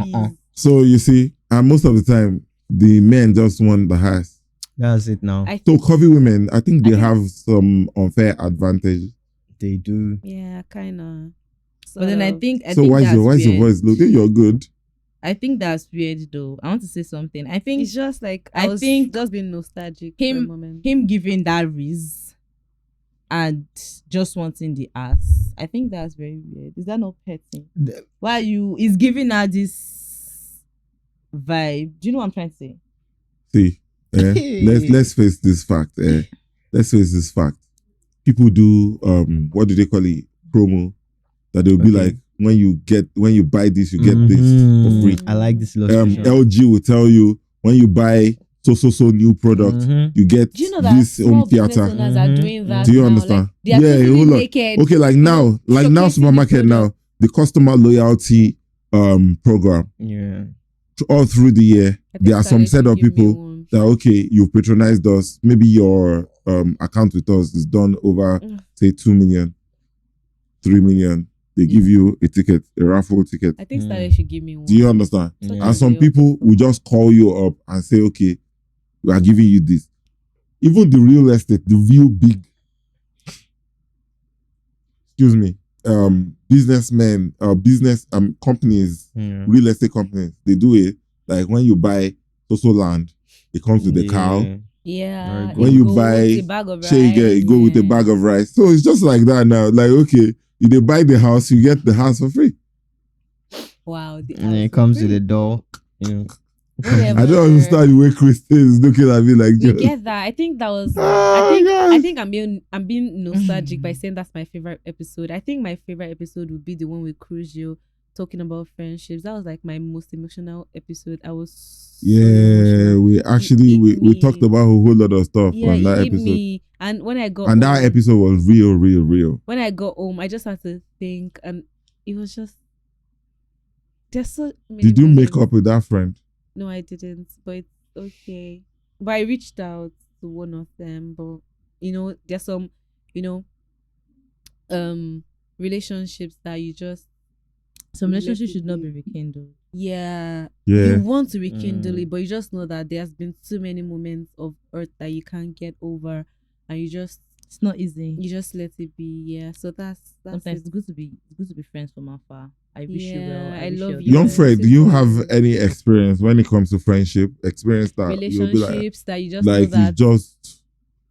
So you see, and most of the time, the men just want the house. That's it now. So coffee women, I think they have some unfair advantage. They do. Yeah, kind of. But then I think So why is your voice low? Then you're good. I think that's weird though. I want to say something. I think It's just like I think just being nostalgic for a moment. him giving that Riz and just wanting the ass. I think that's very weird. Is that not petty? Why is giving her this vibe? Do you know what I'm trying to say? See, let's face this fact. Let's face this fact. People do what do they call it? Promo. That they'll be like, when you buy this, you get this for free. I like this illustration. LG will tell you when you buy so new product, you get Do you know that this small home theater. business owners are doing that? Do you now? understand? Like, they are Yeah, totally hold on. naked. Okay, like now showcasing supermarket the now, product. the customer loyalty program Yeah. all through the year. I think There are some Sally set should of give me people one. that okay, you've patronized us. Maybe your account with us is done over say 2 million, 3 million. They give you a ticket, a raffle ticket. I think Sally should give me one. Do you understand? Yeah. And some people will just call you up and say, okay, we are giving you this. Even the real estate, the real big, businessmen, business companies, Yeah. real estate companies, they do it. Like when you buy Toso land, it comes with the cow. Yeah. Very When it you goes buy with a bag of Shake, rice. you go with a bag of rice. So it's just like that now. Like, okay, if they buy the house, you get the house for free. Wow. And it comes with a doll. I don't understand the way Christine is looking at me like You just, get that? I think that was. Oh, I think I'm being nostalgic by saying that's my favorite episode. I think my favorite episode would be the one with Cruzio talking about friendships. That was like my most emotional episode. I was. So yeah, emotional. we actually hit we me. talked about a whole lot of stuff Yeah, on that it hit episode. me. And when I got And that home, episode was real. when I got home, I just had to think, and it was just. There's so many Did you make moments. up with that friend? No, I didn't, but it's okay. But I reached out to one of them, but there's some, relationships that you just Some relationships should not be rekindled. yeah. Yeah. You want to rekindle it, but you just know that there's been too many moments of hurt that you can't get over, and It's not easy. you just let it be. Yeah. So that's Sometimes it. it's good to be friends from afar. I wish you well. Yeah, I I wish love you you. Young Fred, do you have Simple. any experience when it comes to friendship? Experience that you'll be like, Relationships that you just know like it's that just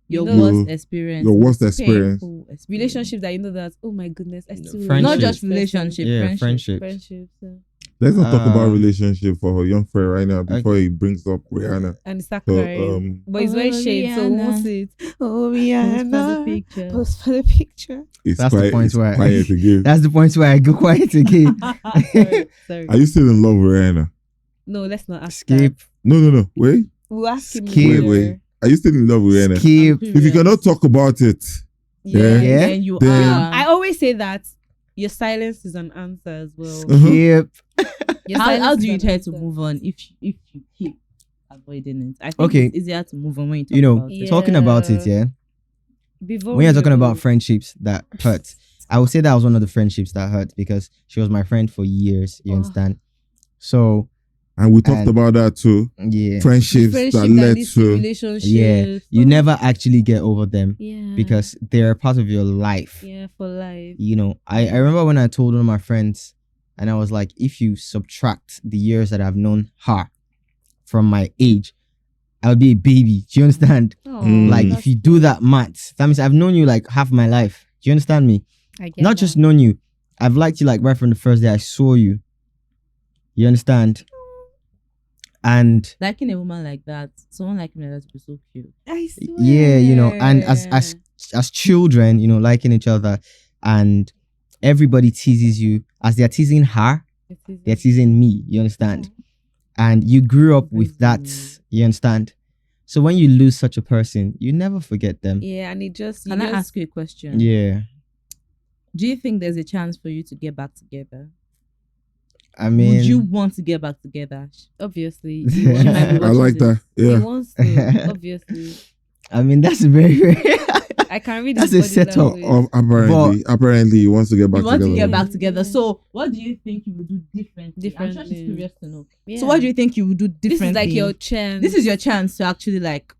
your you know- worst you- experience. your worst most experience. painful experience. relationships that you know that oh my goodness, I still Friendship. Not love just this person. relationship, Yeah, friendship. friendships. let's not talk about Um, relationship for Young Fred right now before he brings up Rihanna. And start So crying. But it's very Oh, shade, so we won't Rihanna. see it. Oh Post for the Rihanna, picture. post for the picture. it's That's the quiet. point It's where quiet again. That's the point where I go quiet again. Sorry. Are you still in love with Rihanna? No, let's not ask Skip, that. No. Wait. We'll ask him Skip. later. Wait. Are you still in love with Rihanna? skip. If you cannot talk about it, Yeah. Yeah. Then you Then- are. I always say that your silence is an answer as well. Uh-huh. Skip. Your How silence do is you an try to answer. move on if you keep avoiding it? I think Okay. it's easier to move on when you talk You know, about it. talking about it, yeah. Be When you're talking about vulnerable. friendships that hurt, I would say that was one of the friendships that hurt because she was my friend for years. You Oh. understand? So and we talked And- about that too. yeah, Friendships Friendship that that led leads to to relationships. yeah, you Oh, never actually get over them Yeah. because they're a part of your life. Yeah, for life. You know, I remember when I told one of my friends, and I was like, if you subtract the years that I've known her from my age, I'll be a baby. Do you understand? Oh, Like, that's if you do that math, that means I've known you like half my life. Do you understand me? I get Not that. just known you, I've liked you like right from the first day I saw you. You understand? And Liking a woman like that, someone like me like that would be so cute. I swear. yeah, you know, and as children, you know, liking each other, and everybody teases you as they're teasing her, It is- they're teasing me. You understand? And you grew up with that. You understand? So when you lose such a person, you never forget them. Yeah, and it just you Can I just- ask you a question? Yeah. Do you think there's a chance for you to get back together? I mean, Would you want to get back together? obviously She might be I watching like this. that. he Yeah. wants to obviously. I mean, that's very I can read That's his a body setup language. Apparently he wants to get back You want together. to get back Yeah. together. So what do you think you would do differently? I'm sure she's Differently. curious to know. Yeah. So what do you think you would do This differently? is like your chance. This is your chance to actually like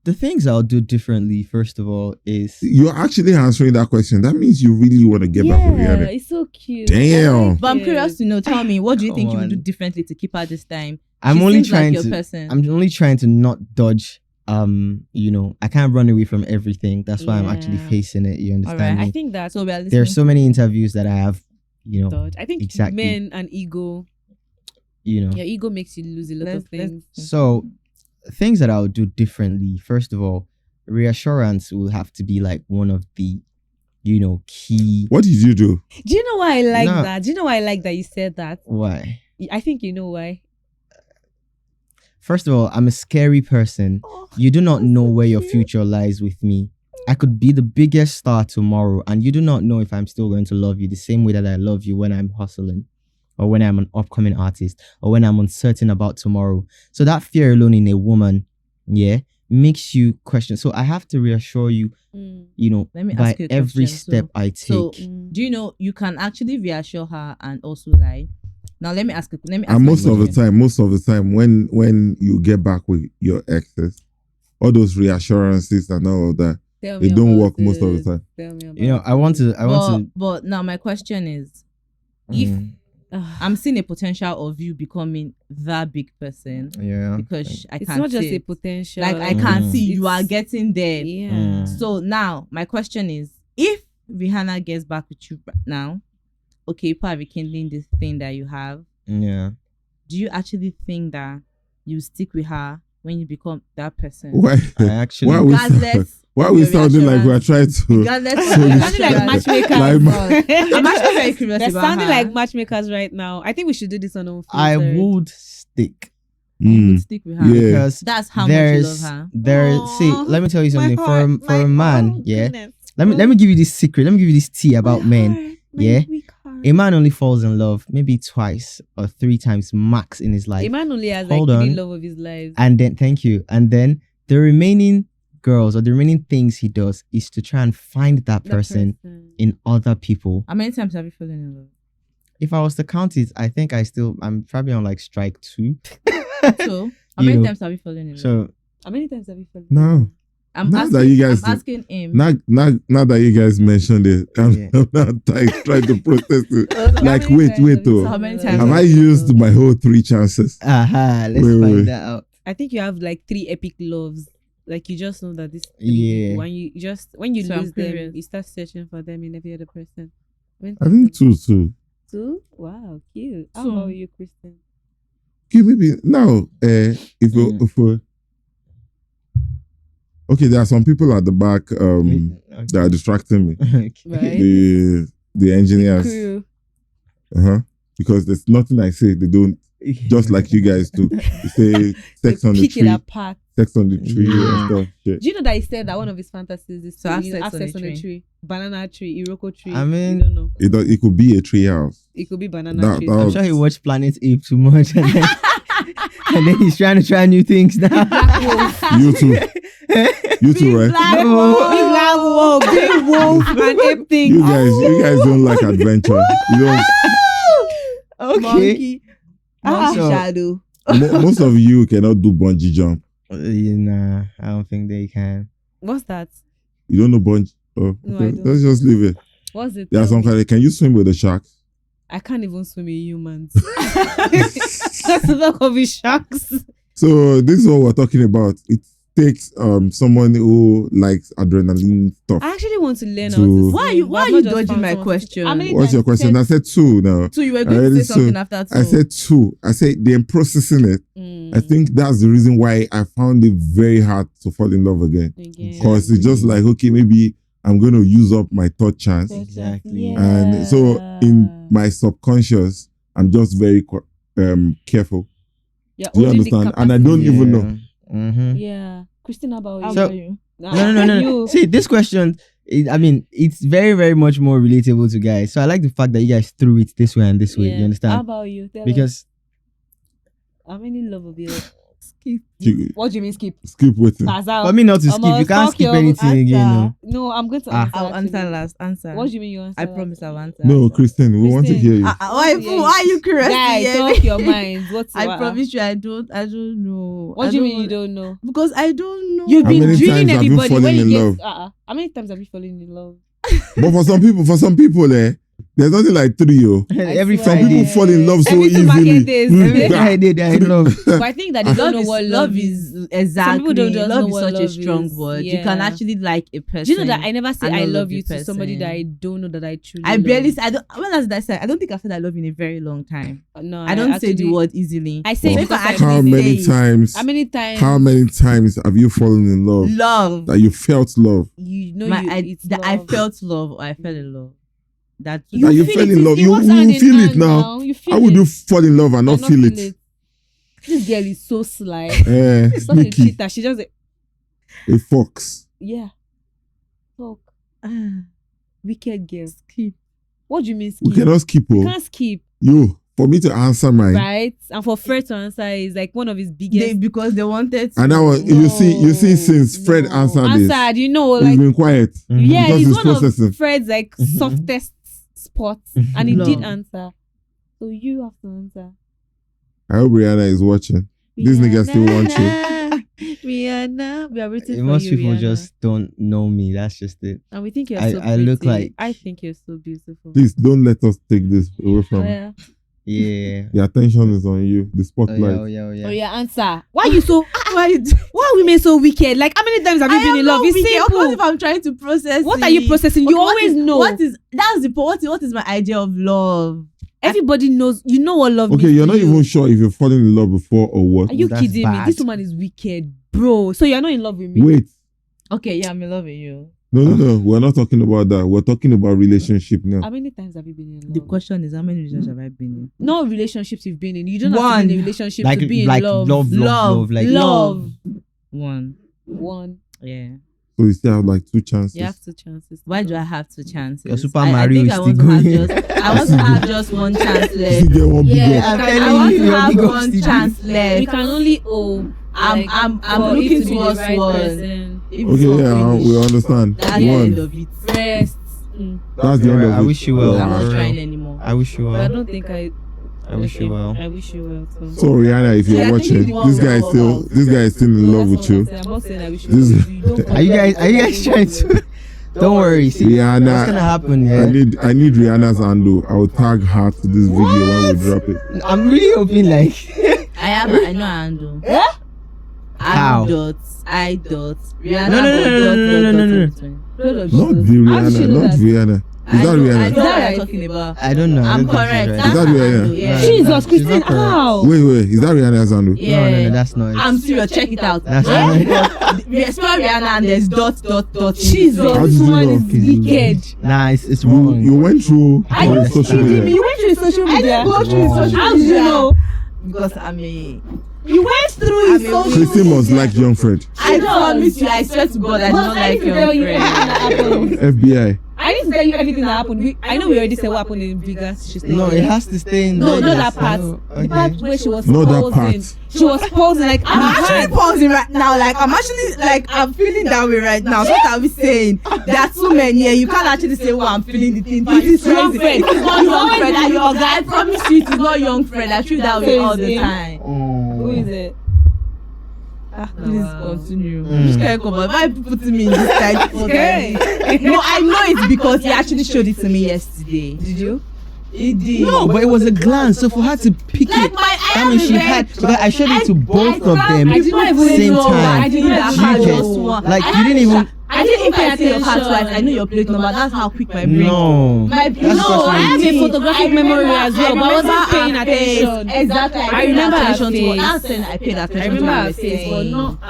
the things I'll do differently. First of all, is You're actually answering that question. That means you really want to get yeah, back with Rihanna. it's so cute. Damn. I like But I'm it. curious to know. Tell me, what do you think you Come would do on. differently to keep her this time? I'm She only seems like trying your to. person. I'm only trying to not dodge. You know, I can't run away from everything. That's why I'm actually Yeah. facing it. You understand Alright, me? I think that So we are listening. There's so many interviews that I have. You know, dodge. I think exactly. men and ego. you know. Your ego makes you lose a lot of things. So things that I'll do differently. First of all, reassurance will have to be like one of the, you know, key. What did you do? Do you know why I like No. that? Do you know why I like that you said that? Why? I think you know why. First of all, I'm a scary person. You do not know where your future lies with me. I could be the biggest star tomorrow, and you do not know if I'm still going to love you the same way that I love you when I'm hustling, or when I'm an upcoming artist, or when I'm uncertain about tomorrow. So that fear alone in a woman, yeah, makes you question. So I have to reassure you, you know, Let me by ask you a every question. step I take. So do you know you can actually reassure her and also lie? Now let me ask. And my most of the question. time, when you get back with your exes, all those reassurances and all of that, Tell me it don't about work most of it. the time. Tell me about You know, I want to. But now my question is, Mm, I'm seeing a potential of you becoming that big person yeah. because I it's can't not just see a it. potential. Like I can Mm. see you are It's- getting there. Yeah. Mm. So now my question is, if Rihanna gets back with you right now, okay, people are rekindling this thing that you have. Yeah. Do you actually think that you stick with her when you become that person? Why? I actually. Why are we Regardless Why are of we your sounding like we're reassurance. trying to? Regardless So of you your sound like reassurance. matchmakers. I'm actually very curious They're about sounding her. like matchmakers right now. I think we should do this on I Unfiltered. would stick You Mm. would stick with her. Yeah. because That's how much you there's love her. see. Aw, Let me tell you my something. heart, For a man, oh, yeah. goodness. Let me give you this secret. Let me give you this tea about My men. heart, my yeah? weak heart. A man only falls in love maybe twice or 3 times max in his life. A man only has Hold like 3 on. love of his life. And then thank you. And then the remaining girls or the remaining things he does is to try and find that person in other people. How many times have you fallen in love? If I was to count it, I think I'm probably on like strike 2. So, how You many know, times have you fallen in love? So How many times have you fallen? No. I'm Now that asking, you guys- I'm asking him. Now that you guys mentioned it, I'm, Yeah. I'm not trying to process it. How Like, many wait, times have you though. So how seen many love? times Have I used my whole 3 chances? Aha, let's Wait, find wait. that out. I think you have like 3 epic loves. Like you just know that this 3 Yeah. people, when you So I'm lose them, curious. you start searching for them in every other person. I think 2 too. 2? Wow, cute. How 2. about you, Kristen? Okay, maybe now, if we okay, there are some people at the back that are distracting me. Okay. Right? The engineers, Crew. because there's nothing I say they don't. Just like you guys do. You say sex They on the pick it tree, apart. sex on the tree Yeah. and stuff. Shit. Do you know that he said that one of his fantasies is So to have you know, sex have on sex a on a tree. tree, banana tree, Iroko tree? I mean- you don't know. It could be a tree house. It could be banana That- tree. that I'm was- sure he watched Planet Ape too much, and then he's trying to try new things now. You too. You too, right? Big black wolf, big wolf, and ape thing. You guys don't like adventure. You don't. Okay. Monkey. So- Shadow. Most of you cannot do bungee jump. Nah, I don't think they can. What's that? You don't know bungee. Oh, No, okay. I don't. Let's just leave it. What's it? There are some kind of. Can you swim with the sharks? I can't even swim in humans. That's the talk of his sharks. So this is what we're talking about. It takes someone who likes adrenaline stuff. I actually want to learn how To- to swim. Why are you but I've dodging not just found my someone to- question? How many What's times your you question? I said 2 now. So you were I going to already say something saw- after 2. I said 2. I said they're processing it. Mm, I think that's the reason why I found it very hard to fall in love again. again. Because it's just like, okay, maybe I'm going to use up my third chance. Exactly. And so in my subconscious, I'm just very careful. Yeah, Do you holding the understand? And I don't capacity. even know. Mm-hmm. Yeah. Christina, about How you? So- about you? No. You. See, this question, I mean, it's very, very much more relatable to guys. So I like the fact that you guys threw it this way and this way. Yeah. You understand? How about you? Tell us. Because How many love of you? Skip. What do you mean skip? Skip waiting. Pass out. for me not to skip, Almost you can't fuck skip your anything answer. again. No. No, I'm going to Ah. answer. I'll answer actually. last. Answer. What do you mean you answer? I last? promise I'll answer. No, answer. Kristen, we want to Kristen. hear you. Why are you curious? Guys, talk your mind. What's I what? promise you, I don't know. What I do you mean you want- don't know? Because I don't know. You've How been many drilling times have you everybody when fallen you in get. love? How many times have you fallen in love? But for some people, there's nothing like 3. Every Some Friday. people fall in love so Every easily. supermarket days. Every Bah. Friday they are in love. But I think that they don't know what love is. exactly. Some people don't just love know is what such love a strong is. word. You Yeah. can actually like a person. Do you know that I never say I I don't love love you the to somebody person. that I don't know that I truly I love? barely. I don't. When last did I say? I don't think I've said I love you in a very long time. No, I don't say the actually- word easily. I say Well, it because I how actually many say it. times? How many times? How many times have you fallen in love? Love. That you felt love? You know it's I love. felt love or I fell in love. That That you feel fell it, in love. it You works hand in feel it hand now. You feel How would it. you fall in love and not feel it? This girl is so sly. Eh, Such a sneaky. cheater. She just A fox. yeah. Talk. Ah, Wicked girl. skip. What do you mean We skip? cannot skip. You Oh. can't skip, For me to answer mine. right? And for Fred to answer is like one of his biggest. Because they wanted to. And that was you see since Fred answered this, answered, you know, he's like been quiet. yeah, because he's he's one processing. of Fred's like softest spots, and he Love. did answer. So you have to answer. I hope Rihanna is watching. This nigga still wants you. Rihanna, we are waiting for Most you, people Rihanna. just don't know me. That's just it. And we think you're I- so I look pretty. like- I think you're so beautiful. Please don't let us take this away from. Yeah. Yeah. The attention is on you. The Oh spotlight. yeah, oh yeah, oh Oh yeah. yeah, answer. Why you so? Why are women so wicked? Like how many times have you been in love? It's simple. What if I'm trying to process? What it? are you processing? You Okay, what always is- know. What is that's the point? What is my idea of love? Everybody knows. You know what love Okay, means you're to not you. even sure if you're falling in love before or what. Are you That's kidding me? bad. This woman is wicked, bro. So you're not in love with me? Wait. Okay, yeah, I'm in love with you. No. We're not talking about that. We're talking about relationship now. How many times have you been in love? The question is, how many relationships have I been in? No relationships you've been in. You don't have to One. be in a relationship Like to be in like love. love, like Love. One. One. Yeah. So you still have like 2 chances. You have 2 chances. Why do I have 2 chances? Your Super I Mario think is I still want to have going. just. I want to have just one chance You left. get one big Yeah, one. I'm I telling want you, to your have big one still chance We left. can only owe. I'm for looking it to be the towards right one. person. If Okay, it's yeah, not we understand. That's the One. end of it. Rest. That's the end of it. I wish you well. Yeah. I'm not for trying real. anymore. I wish you But I well. don't think I I wish you well. I wish you well too. So Rihanna, if you're Yeah, I think watching, you want this guy is well still out. this guy is still in love with you. I'm not saying I wish you This- well. You don't Are you guys trying to? Don't worry. See, what's gonna Rihanna, happen? Yeah. I need Rihanna's handle. I will tag her to this video when we drop it. I'm really hoping like. I know I handle. How? I dot. Rihanna No. Not the Rihanna, not Rihanna. Is that I Rihanna? know what you're talking about. I don't know. I I'm don't think she's correct. right. Is that That's Rihanna? handle, yeah. Jesus, Jesus, She's not Christine, correct. how? Wait, is that Rihanna's handle? Yeah. No, that's not it. I'm serious. Check it out. That's not We spell Rihanna and there's dot. Jesus, How did this you one know? is wicked. Nice. It's You wrong. went through Are you your social kidding me? media. You went through his social media. go through his social How did you know? Because I mean, You went through his social media. Christine must like young Fred. I promise you, I swear to God, I do But not I like need to tell you your everything that friend. happened. FBI. I need to tell you everything that happened. I know we already said what happened in Vegas. She's No, it has to stay in. No, Vegas. not that part. Oh, The part where she was Not that posing. part. She was posing like I'm I'm actually pausing right now. Like I'm feeling that way right now. So what are we saying? There are too many here. You can't actually say, "Oh, I'm feeling the thing." This is Young crazy. Fred. It's not young Fred. And your guy, I promise you, it is not young Fred. I feel that way all the time. Who is it? Please continue. Mm. Just can't come on. Why are you putting me in this kind of Okay. No, I know it's because he actually showed it to me yesterday. Did you? He did. No, but it was a glance. So for her to pick Like it, my that means she had. Because I showed it to both of them I did not even same know. time. I did not You have did. just one. Like you didn't even. I didn't pay attention to your attention. car twice. I know your plate number. That's how quick my brain. No. My That's no, because I have a did. photographic memory as well, but I wasn't paying attention. Exactly. I remember her attention to what face. that's when I paid attention I remember to her what you face, were but saying. not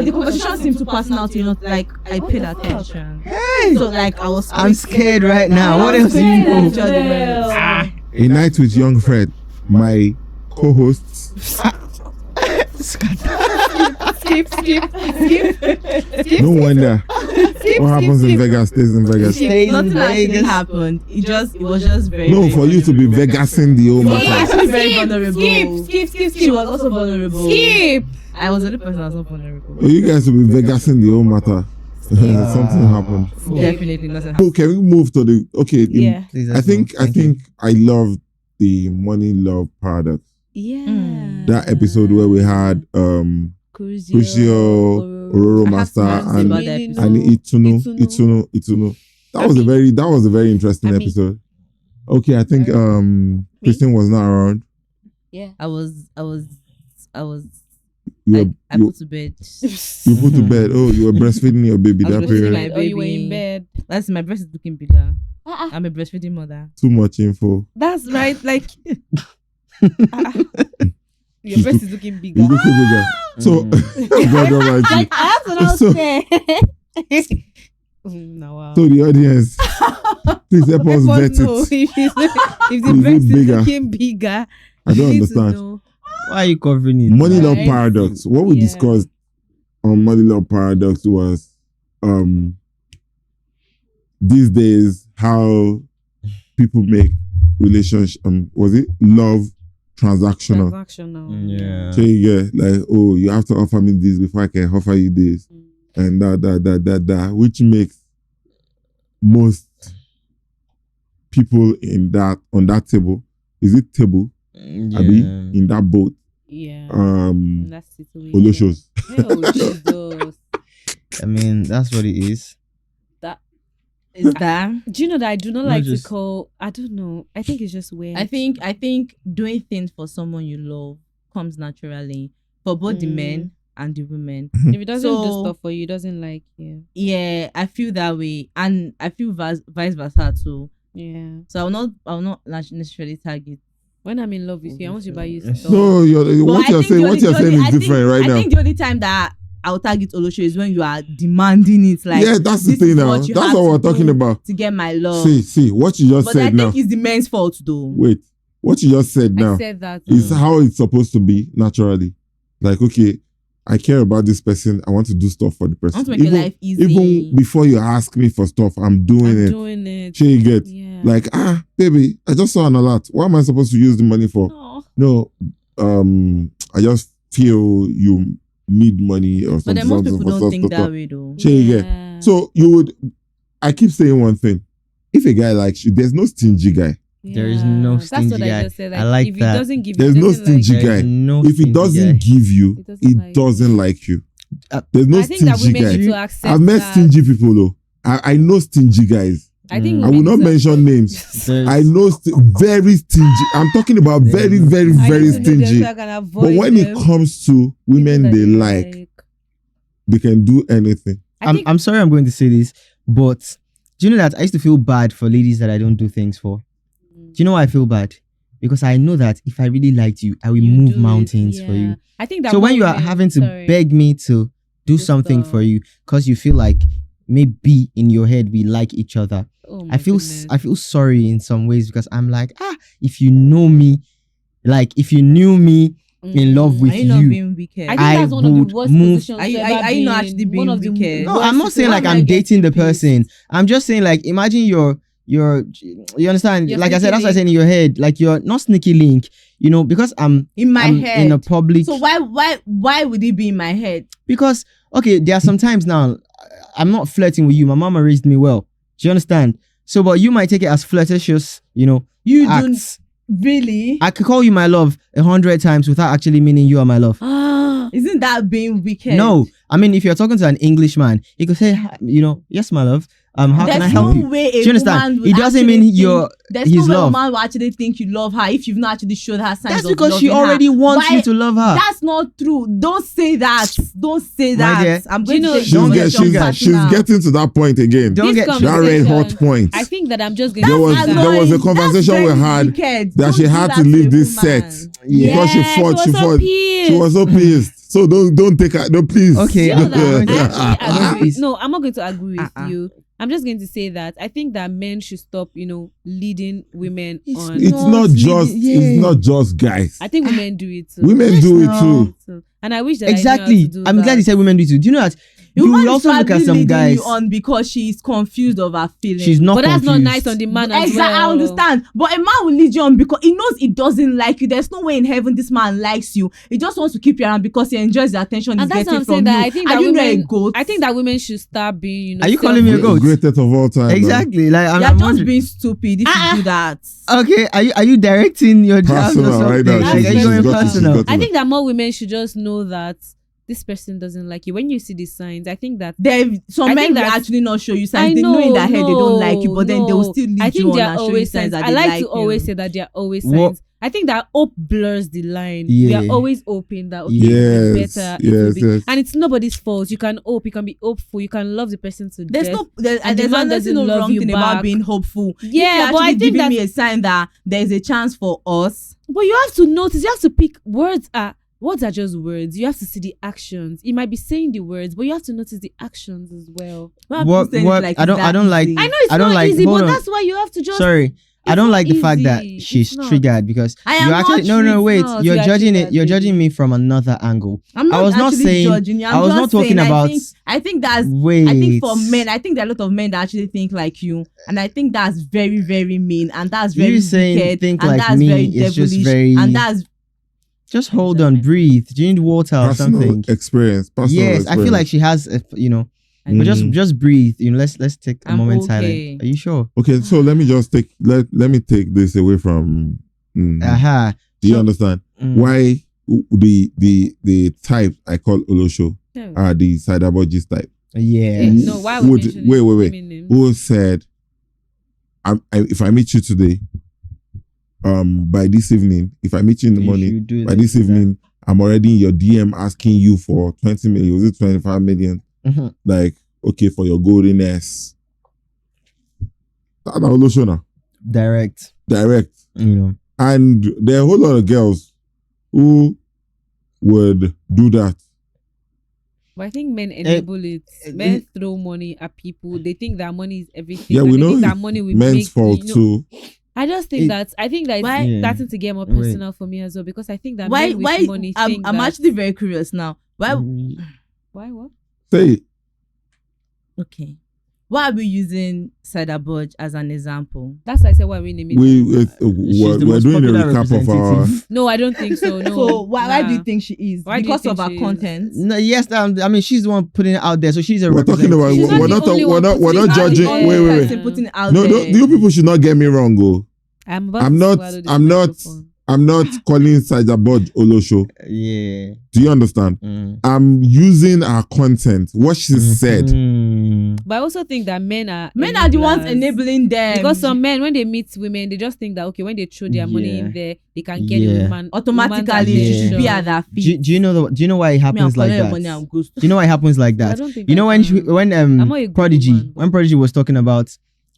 The conversation seemed to pass out, like I paid attention. Hey, So like I was I'm scared right now. What else do you know? know? A night with young Fred, my co-hosts. skip. No wonder. What happens in Vegas stays in Vegas. Stays in Nothing actually Vegas. happened. It was just very. No, very for you to be Vegasing the whole She was matter. actually very vulnerable. Skip. She was also vulnerable. Skip. I was the only person that was not vulnerable. For you guys to be Vegasing the whole matter. Something happened. Definitely nothing happened. So can we move to the Yeah. Please, I let's think move. I Thank you. think I love the money love paradox. Yeah. That episode where we had Crucio, Ororo I have Master to say and about that episode. and Itunu. That was a very interesting I mean- episode. Okay, I think Christine was not around. Yeah. I was You I you, put to bed. you put to bed. Oh, you were breastfeeding your baby I was that breastfeeding period. my Or you were in baby. bed. That's my breast is looking bigger. Uh-uh. I'm a breastfeeding mother. Too much info. That's right. Like your breast is looking bigger. You looking bigger. So God Almighty. Like I have to not So- say. No, wow. So the audience, please help us Let vet us know it. if the Is it breast is bigger? looking bigger. I don't We need to understand. know. Why are you covering it? Money Love Right. Paradox. What we Yeah. discussed on Money Love Paradox was these days how people make relationship was it love transactional. Transactional. Yeah. So you get like, oh, you have to offer me this before I can offer you this. And that, which makes most people on that table. Is it table? Abi, in that boat. Yeah. Um That situation. Oloshos. Oh, Jesus. I mean, that's what it is. Is that? Do you know that I do not No, like just- to call? I don't know. I think it's just weird. I think doing things for someone you love comes naturally for both the men and the women. if it doesn't do So- stuff for you, it doesn't like you. Yeah, I feel that way, and I feel vice versa too. Yeah. So I will not necessarily target. When I'm in love with you, I want to buy you Yes. stuff. No, But what I you're think saying, the what only- you're the saying only- is I think- different right I now. think the only time that I'll target Olosho is when you are demanding it. Like, Yeah, that's the this thing is now. what you That's have what to we're talking do about. to get my love. See, what you just But I said think now. it's the men's fault though. Wait, what you just said I now said that. is how it's supposed to be naturally. Like, okay, I care about this person. I want to do stuff for the I person. want to make your life easy. Even before you ask me for stuff, I'm doing I'm it. doing it. Sure, you get Yeah. like, baby, I just saw an alert. What am I supposed to use the money for? No. No, I just feel you need money or But something. then most people something, don't stuff, think stuff, that way though. Sure, you get. So you would. I keep saying one thing. If a guy likes you, there's no stingy guy. There is no That's stingy what guy. I just said. I like if that. it doesn't give There's you, no doesn't like stingy you. guy. There's no If it stingy doesn't guy. give you, It doesn't it like doesn't like you. Uh, There's no I think that stingy women guy. need to accept I've met that. stingy people though. I know stingy guys. I think I women will not need to mention accept- names. There's- I know very stingy. I'm talking about very, very, I very need to know them stingy. so I can avoid But when them. it comes to women People they that like, they can do anything. I think I'm sorry I'm going to say this, but do you know that I used to feel bad for ladies that I don't do things for? Do you know why I feel bad? Because I know that if I really liked you, I will you move do it, mountains for you. yeah. I think that So when more you are women- having to sorry. beg me to do Just something for stop. you because you feel like maybe in your head we like each other, Oh my I feel goodness. I feel sorry in some ways because I'm like, if you know me, like if you knew me in love with Are you not you, being wicked? I think I that's one of would the worst move- positions Are you- to are- ever are you not be actually in. being One of the wicked? no, worst I'm not saying like I'm situations. dating the person. I'm just saying like imagine you understand? You're like I said, that's what I sneaky said in your head. Like you're not sneaky link, because I'm in my I'm head. in a public. So why would it be in my head? Because okay, there are some times now I'm not flirting with you. My mama raised me well. Do you understand? So, but you might take it as flirtatious, You acts. don't really. I could call you my love 100 times without actually meaning you are my love. Isn't that being wicked? No, I mean if you're talking to an Englishman, he could say, yes, my love. How There's can I help no you? way Do a you understand? woman would It doesn't actually mean think- you're There's his no way a love. woman will actually think you love her if you've not actually showed her signs That's of because she loving her. already wants Why- you to love her. That's not true. Don't say that. Don't say My dear, that. I'm do you going know- to take Don't your get conversation she's triggered. personal. getting to that point again. Don't This get That red hot conversation, point. I think that I'm just going There to was- say there that. was a That's conversation we very had wicked. that Don't she do had that to leave a this woman. set Yeah. because she Yeah, fought. she was so pissed. She was so pissed. So don't take her. No, please. Okay, You know I'm that going to- I actually No, agree. please. No, I'm not going to agree with Uh-uh. you. I'm just going to say that I think that men should stop, leading women on. It's not just. yeah. It's not just guys. I think women do it too. Women do it no. too. So- and I wish that I Exactly. knew how to do I'm glad that. you said women do too. Do you know that? The You woman will is also look at probably some leading guys. you on because she's confused of her feelings. She's not But that's not confused. nice on the man as Exactly, well. I understand. But a man will lead you on because he knows he doesn't like you. There's no way in heaven this man likes you. He just wants to keep you around because he enjoys the attention And he's that's what getting I'm from saying. you. That I think Are that you not a women. goat? I think that women should start being. Are you calling me a goat? Greatest of all time. man. Exactly. Like I'm You're I'm just wondering- being stupid if you do that. Okay, are you directing your jabs or Personal something? right now. Like, She's are you got going it, she's personal? got it. I think that more women should just know that this person doesn't like you. When you see the signs, I think that Some I men think will that's- actually not show you I signs. They know in their head they don't like you, but then they will no. still lead I you think on there are and show you always signs signs. that I they like like to always you. say that there are always What- signs. I think that hope blurs the line. We Yeah. are always hoping that okay, Yes, it'll be better. It will yes, be. yes. And it's nobody's fault. You can hope. You can be hopeful. You can love the person to There's death. no there's And the man honestly doesn't no love wrong you thing back. about being hopeful. Yeah, If but you're I actually think giving me that's- a sign that there's a chance for us. But you have to notice. You have to pick words. Words are just words. You have to see the actions. You might be saying the words, but you have to notice the actions as well. Why are people saying it like I it's that don't like. easy? I know it's I don't not like- easy, hold but on. that's why you have to just. Sorry. I It's don't not like the fact that easy. she's It's not. triggered because I am you're actually not no wait, not. you're You are judging it, triggered, you're baby. judging me from another angle. I'm not I was not actually saying- judging you. I'm I was just not talking saying, about- I think that's. Wait. I think for men, I think there are a lot of men that actually think like you, and I think that's very, very mean, and that's very You saying wicked, think and like that's me very is just devilish, very- and that's Just hold on, breathe. Do you need water or Personal something? experience. Personal Yes, experience. I feel like she has but just breathe. Let's take a I'm moment okay. silent. Are you sure? Okay, so let me just take let me take this away from. Aha. Do you So- understand Mm. why the type I call Olosho are the cyberbogist type? Yes. No, why would Would- mention wait, it? wait, wait. Meaning- Who said, if I meet you today, by this evening, if I meet you in the You morning, should do by that, this do that. evening, I'm already in your DM asking you for 20 million. Was it 25 million? Mhm. Like, okay, for your goldenness. That's Olosho now. Direct. Direct. Mm. And there are a whole lot of girls who would do that. But I think men enable it. Men throw money at people. They think that money is everything. Yeah, and we they know think that it's money will men's make fault too. I just think I think that Why- it's starting to get more Wait. personal for me as well because I think that why. men with Why? money think I'm that, actually very curious now. Why? why what? Say it. Okay. Why are we using Cyberbudge as an example? That's why I said why we name it. We're the we're most doing a popular recap of our. representative. No, I don't think so. No. So why do Nah. you think she is? Why do you Because think of her she is? content. No, yes, I mean she's the one putting it out there, so she's a We're talking about. She's not We're the not. only We're one not. We're putting not it out judging. there. Wait, wait, Person wait. putting it out No, there. no. You people should not get me wrong, oh. I'm about I'm to not. swallow this I'm not. microphone. I'm not calling Sajabod Olosho. Yeah. Do you understand? I'm using her content. What she said. But I also think that men are the ones enablers. enabling them. Because some men, when they meet women, they just think that okay, when they throw their money in there, they can get the woman automatically woman's she should be attention. at their feet. Do you know why it happens like that? Money and ghost. Do you know why it happens like I that? don't think You know I can. when I'm not a good Prodigy woman, but- when Prodigy was talking about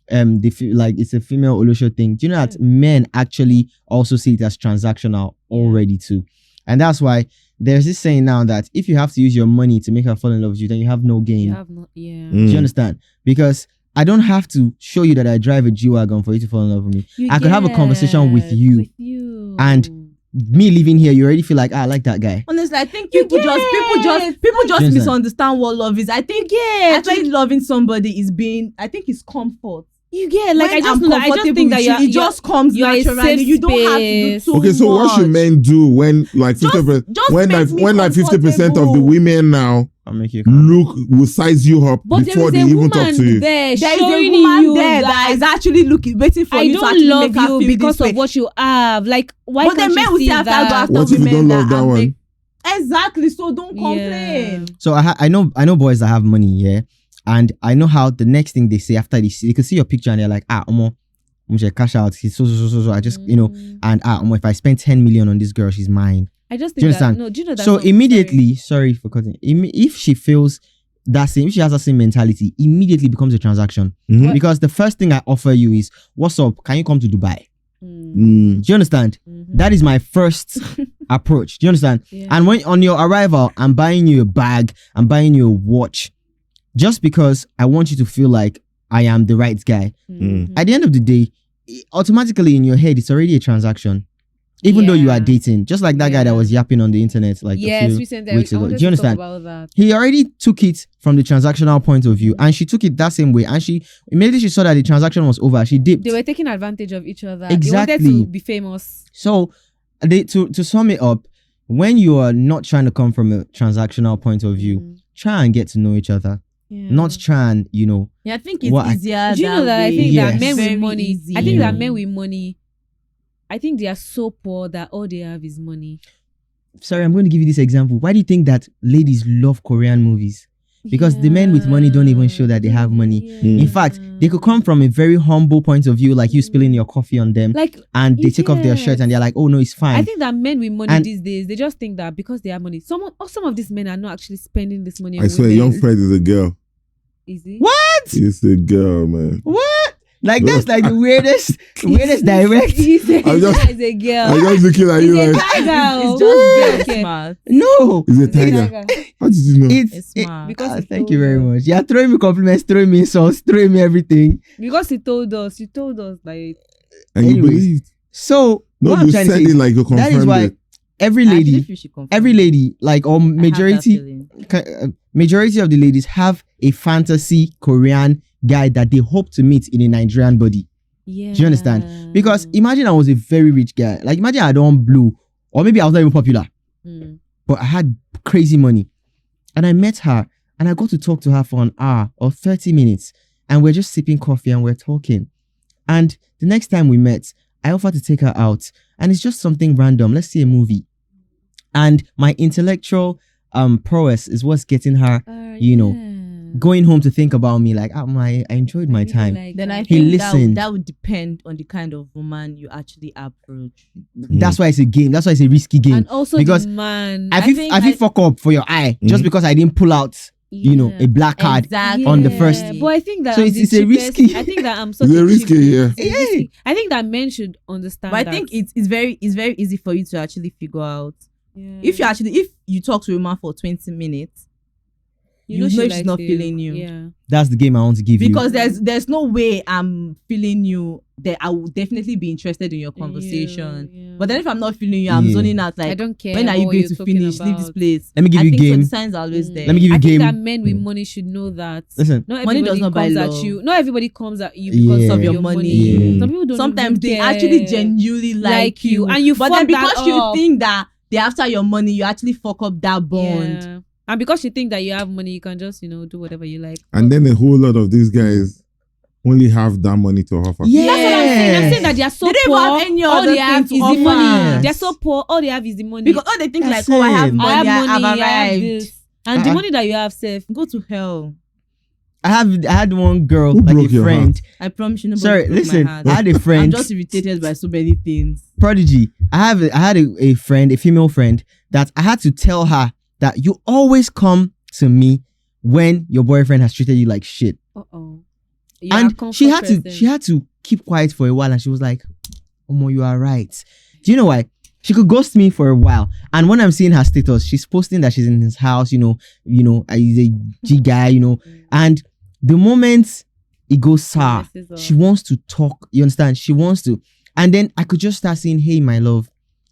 like it's a female Olusho thing. Do you know that men actually also see it as transactional already too? And that's why there's this saying now that if you have to use your money to make her fall in love with you, then you have no gain. You have not, yeah. Do you understand? Because I don't have to show you that I drive a G-Wagon for you to fall in love with me. I could have a conversation with you. And me living here, you already feel like, I like that guy. Honestly, I think people just misunderstand what love is. I think actually loving somebody is being, I think it's comfort. You get like When I just think that it just comes you're a naturally. safe You don't have to do space. so Okay, so what should much. men do when like 50% just when make me 50% of the comfortable. women now I'll make you come. will size you up But before they there is a even talk woman to you? there There is a showing woman you there that is actually waiting for I you to don't actually love make her you feel because this way. of what you have. Like why But can't the men you will see still have to go that? after What if you women don't love that and one? make- Exactly. So don't complain. So I know boys that have money, yeah, and I know how the next thing they say after they could see your picture and they're like, omo, I'm just cash out. He's so. I just and if I spend 10 million on this girl, she's mine. I just think Do you that understand? no, do you know that So immediately, sorry for cutting. If she feels that same, if she has that same mentality, immediately becomes a transaction. Mhm. Because the first thing I offer you is, what's up? Can you come to Dubai? Mm. Do you understand? That is my first approach. Do you understand? Yeah. And when on your arrival, I'm buying you a bag, I'm buying you a watch, just because I want you to feel like I am the right guy. At the end of the day, automatically in your head, it's already a transaction. Even though you are Yeah. dating, just like that guy that was yapping on the internet like yes, a few recently weeks I ago. wanted Do you to talk understand? about that. He already took it from the transactional point of view, and she took it that same way. And she immediately she saw that the transaction was over, she dipped. They were taking advantage of each other. Exactly. They wanted to be famous. So, to sum it up, when you are not trying to come from a transactional point of view, try and get to know each other. Yeah. Not try and Yeah, I think it's What I- easier. Do you know that I way. think Yes. that men Very with money, easy. I think that Yeah. men with money, I think they are so poor that all they have is money. sorry, I'm going to give you this example. Why do you think that ladies love Korean movies? Because the men with money don't even show that they have money. In fact, they could come from a very humble point of view, like you spilling your coffee on them, like and they take off their shirt and they're like, "Oh no, it's fine." I think that men with money And- these days, they just think that because they have money. Some of these men are not actually spending this money. I on swear, women. young Fred is a girl. Is it? What? It's a girl, man. What? Like that's like the weirdest direct. He's a, I'm just- he's a girl. I'm just looking at He's you a like, tiger. It's just Okay. very smart. No, it's a He's a tiger. tiger. How did you know? It's smart. Because he thank told you very us. much. Yeah, throwing me compliments, throwing me insults, throwing me everything. Because he told us like And you anyways. believed. So No, what I'm you trying to said say it is, like you that is confirmed why it. every lady, like or majority of the ladies have a fantasy Korean guy that they hope to meet in a Nigerian body. yeah. Do you understand? Because imagine I was a very rich guy. Like imagine I don't blue, or maybe I was not even popular, but I had crazy money, and I met her, and I got to talk to her for an hour or 30 minutes, and we're just sipping coffee and we're talking. And the next time we met, I offered to take her out, and it's just something random. Let's see a movie. And my intellectual prowess is what's getting her going home to think about me. Like, I enjoyed my time. Then I He think that listened. that would depend on the kind of woman you actually approach. That's why it's a game. That's why it's a risky game. And also because the man. I think fuck up for your eye just because I didn't pull out, a black card. Exactly. on the first- But I think that So I'm it's the a cheapest- risky- I think that I'm such It's a a risky, cheap- yeah. it's a risky. I think that men should understand. But I that. think it's very easy for you to actually figure out. Yeah. If you talk to a man for 20 minutes, you know she she's likes not you. feeling you. Yeah. That's the game I want to give Because you. there's no way I'm feeling you that I will definitely be interested in your conversation. Yeah. But then if I'm not feeling you, I'm Yeah. zoning out I like, don't care. when are you what going you're to talking finish? Leave this about. place. Let me give I you think so game. the signs are always there. Let me give you I game. think that men with money should know that. Listen, Not Money everybody does not buy comes love. at you. Not everybody comes at you because Yeah. of your Your money. money. Yeah. Some people don't. Sometimes even they care. actually genuinely like you. and you but fuck then because that you up. think that they're after your money, you actually fuck up that bond. Yeah. And because you think that you have money, you can just do whatever you like. And then a whole lot of these guys only have that money to offer. yeah. That's what I'm I'm saying that they are so They don't poor. even have any all other they have is thing the to money. offer. They're so poor. All they have is the money. Because all they think That's like, oh, I have it. money, I have money. I've I have arrived. this. And the money that you have, safe. Go to hell. I had one girl, Who like broke a your friend. I promise you, nobody Sorry, broke listen. my heart. I had a I'm friend. just irritated by so many things. Prodigy. I had a friend, a female friend, that I had to tell her that you always come to me when your boyfriend has treated you like shit. Uh-oh. And she had to keep quiet for a while, and she was like, "Omo, you are right." Do you know why? She could ghost me for a while, and when I'm seeing her status, she's posting that she's in his house. He's a G guy, and the moment it goes sour, she wants to talk. You understand? She wants to, and then I could just start saying, "Hey, my love,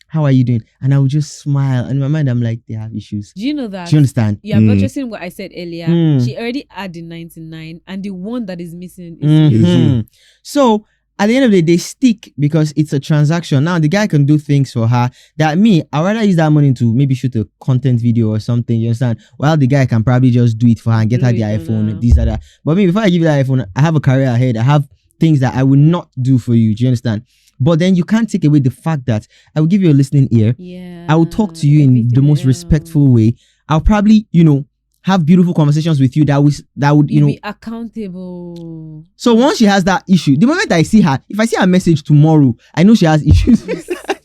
how are you doing?" And I would just smile. And in my mind, I'm like, they have issues. Do you know that? Do you understand? You're buttressing what I said earlier. She already had the 99, and the one that is missing is you. Mhm. So at the end of the day, they stick because it's a transaction. Now the guy can do things for her that I'd rather use that money to maybe shoot a content video or something. You understand? While the guy can probably just do it for her and get her the iPhone, this or that. But before I give you the iPhone, I have a career ahead. I have things that I will not do for you. Do you understand? But then you can't take away the fact that I will give you a listening ear. Yeah. I will talk to you in the most respectful way. I'll probably, have beautiful conversations with you that would be accountable. So once she has that issue, the moment I see her, if I see her message tomorrow, I know she has issues.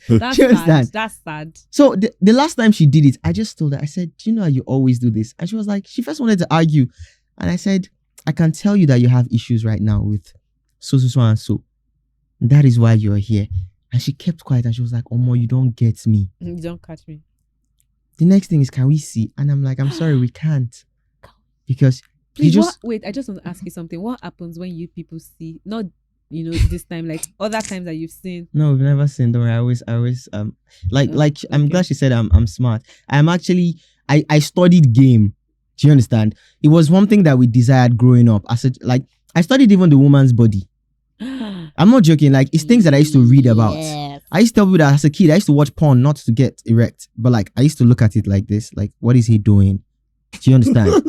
That's Do you understand? sad. That's sad. So the last time she did it, I just told her, I said, "Do you know how you always do this?" And she was like, she first wanted to argue. And I said, "I can tell you that you have issues right now with so and so. That is why you're here." And she kept quiet and she was like, "Omo, you don't get me. You don't catch me." The next thing is, can we see?" And I'm like, "I'm sorry, we can't." Because Please, you just... wait, I just want to ask you something. What happens when you people see, not, this time, like other times that you've seen? No, we've never seen. Don't worry. I always I'm okay. glad she said I'm smart. I'm actually, I studied game. Do you understand? It was one thing that we desired growing up. I said, like, I studied even the woman's body. I'm not joking. Like, it's things that I used to read about. Yes. I used to tell people that as a kid, I used to watch porn not to get erect, but like I used to look at it like this, like, what is he doing? Do you understand?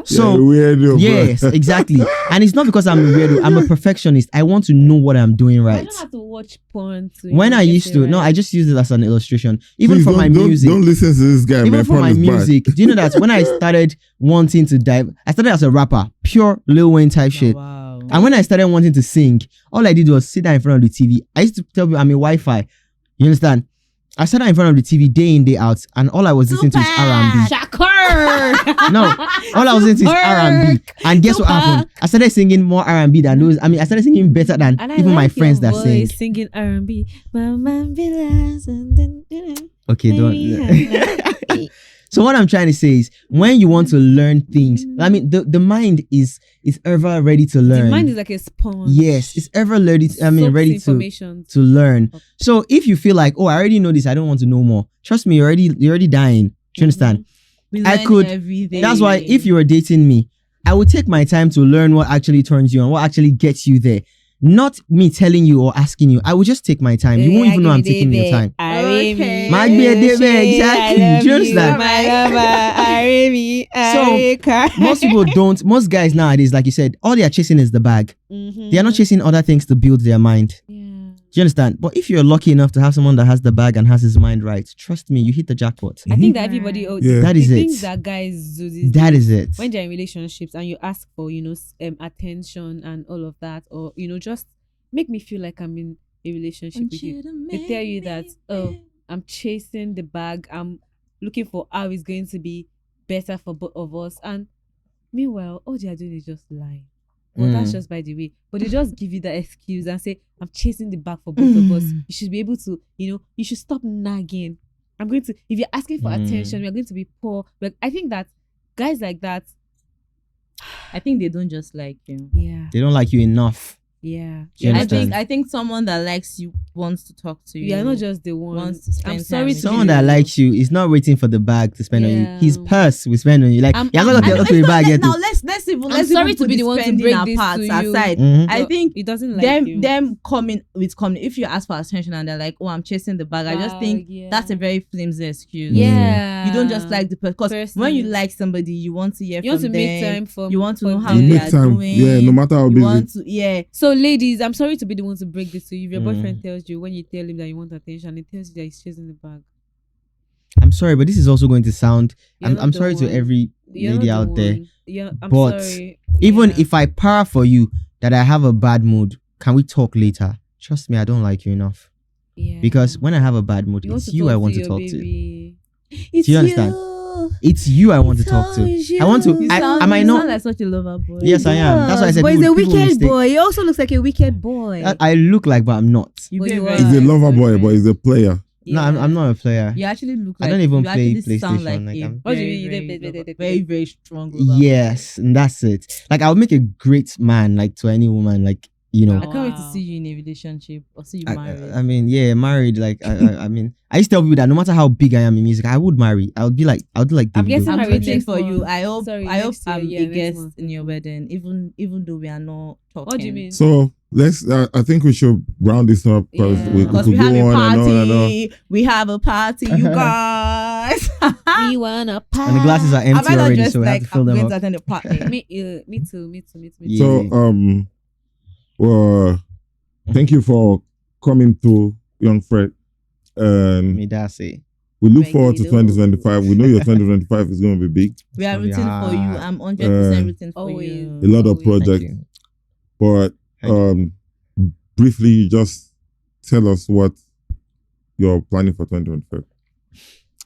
So weirdo, yes, exactly. And it's not because I'm a weirdo. I'm a perfectionist. I want to know what I'm doing I right. don't have to watch porn to. When I get used it to, right. no, I just use it as an illustration. Even Please for my music. Don't listen to this guy, Even man. for Porn my is bad. music. Do you know that when I started wanting to dive, I started as a rapper, pure Lil Wayne type shit. Wow. And when I started wanting to sing, all I did was sit down in front of the TV. I used to tell people I'm a Wi-Fi. You understand? I sat down in front of the TV day in, day out, and all I was listening to is R&B. Shakur. No, all I was listening to is R&B. And guess what happened? I started singing more R&B than those. I mean, I started singing better than And I even my like your friends that voice sing. singing R&B. Okay, don't. So what I'm trying to say is, when you want to learn things, I mean, the mind is ever ready to learn. The mind is like a sponge. Yes, it's ever ready. Ready information. to learn. So if you feel like, oh, I already know this, I don't want to know more. Trust me, you're already dying. Do you understand? We I learn could. every day. That's why if you were dating me, I would take my time to learn what actually turns you on, what actually gets you there. Not me telling you or asking you. I will just take my time. You won't even know I'm taking your time. Okay. Might be a day there, exactly. Do you understand? So most people don't. Most guys nowadays, like you said, all they are chasing is the bag. They are not chasing other things to build their mind. Yeah. Do you understand? But if you're lucky enough to have someone that has the bag and has his mind right, trust me, you hit the jackpot. I think that everybody Yeah. That the is things it. that guys do these That days, is it. when they're in relationships and you ask for attention and all of that, or just make me feel like I'm in a relationship with you. They tell you that, oh, I'm chasing the bag, I'm looking for how it's going to be better for both of us, and meanwhile all they are doing is just lying. Well, that's just by the way. But they just give you that excuse and say, I'm chasing the bag for both of us. You should be able to, you should stop nagging. If you're asking for attention, we're going to be poor. But I think that guys like that, I think they don't just like you. yeah. They don't like you enough. Yeah. Do you I understand? think someone that likes you wants to talk to you. You're not just the one. Wants to spend I'm time sorry with to Someone be that the- likes you is not waiting for the bag to spend on you. Yeah. His purse will spend on you. Like, I'm- you're not I'm- going to Let's get to the bag yet. now let's sorry even to put be the one to spending break our this parts to you. aside. Mhm. I think it doesn't like you. them coming. If you ask for attention and they're like, oh, I'm chasing the bag, I just think that's a very flimsy excuse. Yeah. You don't just like the person, because when you Person. like somebody, you want to hear You want from to make them. time for You want to know how You they make are time. doing. Yeah, no matter how You busy. want to, yeah. So So, ladies, I'm sorry to be the one to break this to you. If your Mm. boyfriend tells you when you tell him that you want attention, he tells you that he's chasing the bag. I'm sorry, but this is also going to sound. You're not I'm the sorry to one. every You're lady not the out there. one. Yeah, I'm But sorry. Even Yeah. if I para for you that I have a bad mood, can we talk later? Trust me, I don't like you enough. Yeah. Because when I have a bad mood, You want it's to you talk I want to to your talk to. baby. It's Do you understand? It's you I want to talk to. I want to. I might You not. sound like such a lover boy. Yes, I am. That's why I said But he's a people wicked mistake. boy. He also looks like a wicked boy. I look like, but I'm not. You But be a you very are. He's a nice lover boy, boyfriend. but he's a player. No, I'm not a player. You actually look I like don't even you play actually sound PlayStation, like like, a I'm- What do you very, mean? You very, don't play- lover- very, very strong lover Yes, and that's it. Like I'll make a great man, like to any woman, like you know. boy. I can't wait to Wow. see you in a relationship or see you married. I mean, yeah, married. Like, I mean, I used to tell people that no matter how big I am in music, I would marry. I would be like I'm Davido. guessing I'm married rooting next for you. month. I hope Sorry, I hope next year, I'm yeah, a next guest month, in your next month. wedding, even though we are not talking. What do you mean? So let's. I think we should round this up because Yeah. we Because could we go have a on and on and on. party. We have a party, you guys. We wanna party. And the glasses are Am empty I not already, just so we have like to fill I'm them going up. to attend a party? Me too. Yeah. So well, thank you for coming to Young Fred. Me that say. We look Thank forward to you. 2025. We know your 2025 is going to be big. We are It's gonna be rooting for you. hard. I'm 100% rooting for Always. you. A lot of Always. Thank projects, you. but Thank you. briefly, just tell us what you're planning for 2025.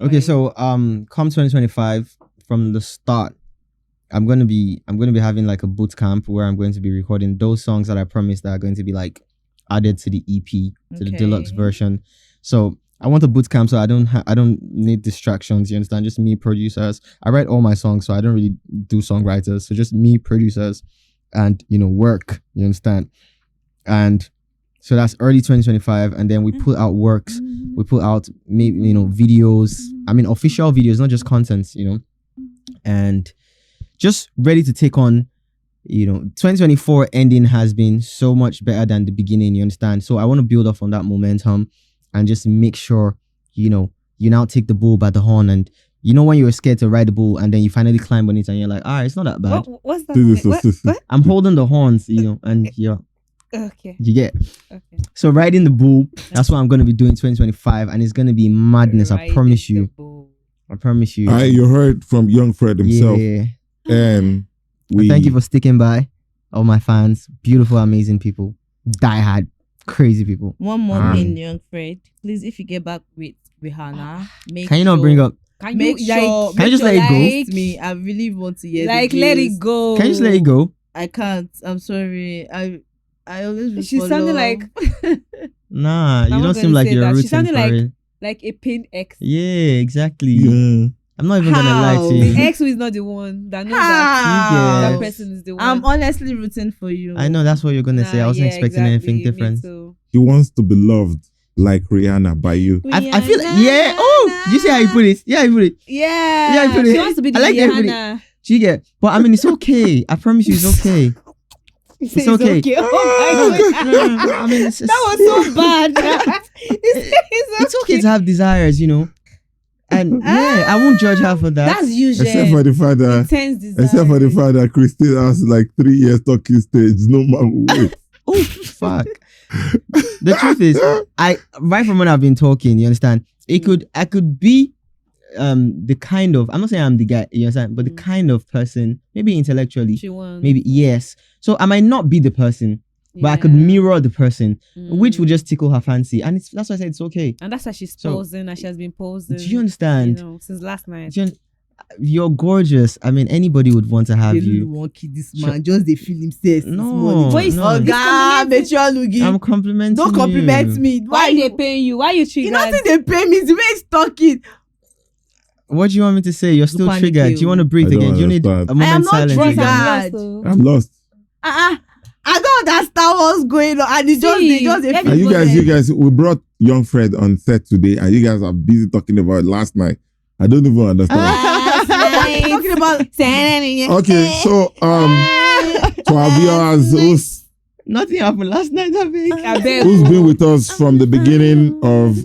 Okay, so come 2025, from the start, I'm gonna be having like a boot camp where I'm going to be recording those songs that I promised that are going to be like added to the EP, to the deluxe Okay. version. So I want a boot camp, so I don't need distractions. You understand? Just me producers. I write all my songs, so I don't really do songwriters. So just me producers, and work. You understand? And so that's early 2025, and then we put out works. We put out videos. I mean official videos, not just contents. And just ready to take on. 2024 ending has been so much better than the beginning. You understand? So I want to build off on that momentum and just make sure you now take the bull by the horn, and when you were scared to ride the bull and then you finally climb on it and you're like, all right, it's not that bad. What's that? This is- What? I'm holding the horns, and Okay. you get. Okay. So riding the bull, that's what I'm going to be doing 2025, and it's going to be madness. I Riding promise the you. bull. I promise you. You heard from Young Fred himself, Yeah. and we Thank you for sticking by, all my fans, beautiful, amazing people, diehard, crazy people. One more Um, thing, young Fred. Please, if you get back with Rihanna, make Can you not sure, bring up? Can Make you sure. Can you just let it go? Text me. I really want to hear. like the let gist. it go? Can you just let it go? I can't. I'm sorry. I always. look She for sounded love. Nah, you I'm don't not seem gonna like say you're that. She rooting sounded for like- it. Like a pain ex. Yeah, exactly. Yeah. I'm not even gonna lie How? to The you. ex who is not the one that knows that How? that person is the one. I'm honestly rooting for you. I know that's what you're gonna say. I wasn't expecting anything different. He wants to be loved like Rihanna by you. I feel like, yeah. Oh, you see how you put it? Yeah, you put it. Yeah. Yeah, I put it. She wants to be the I like that you put it. Rihanna. Do you get? But I mean, it's okay. I promise you, it's okay. It's okay. Oh my God. No, I mean, it's That was so bad. It's okay to have desires, and yeah, I won't judge her for that. That's usual. Except for the fact that, Intense desire. except for the fact that Christine has like 3 years talking stage. No man will wait. Oh fuck. The truth is, I right from when I've been talking, you understand, I could be the kind of, I'm not saying I'm the guy, you understand, but the kind of person, maybe intellectually, She won. maybe yes. So I might not be the person, but I could Yeah. mirror the person, which Mm. would just tickle her fancy, and that's why I said it's okay. And that's why she's So, posing, and she has been posing. Do you understand? Since last night. You're gorgeous. I mean, anybody would want to have you. want kill this Sure. man. Just they feel himself. No, Voice, no. Oga, make sure Lugi. I'm complimenting Don't compliment you. me. Why you? they paying you? Why you You triggered? nothing they pay me. It's the way it's talking. What do you want me to say? You're still Panic triggered. you. Do you want to breathe I don't again? Do you need understand. a moment I am not silence triggered. again? God. I'm lost. I don't understand what's going on. And it's See, just a And you guys, we brought Young Fred on set today, and you guys are busy talking about it last night. I don't even understand. talking about. Okay, so to our viewers Nothing happened last night, I think. I beg. who's been with us from the beginning of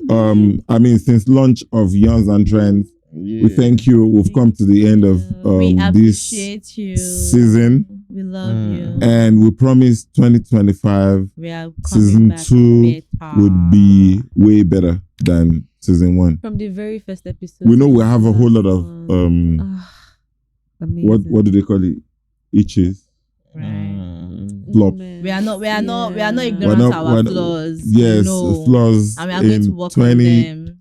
since launch of Youngs and Trends, we thank you. We've come to the end of We this appreciate you. season. We love you. And we promise 2025 We are coming season back 2 better. would be way better than season 1. From the very first episode. We know to we the have a whole lot last of one. Amazing. what do they call it? Itches. Right. Flop. Man. We are not ignorant We're of not- our we're not- flaws. Yes, no. flaws And we are going to in work on 20 them.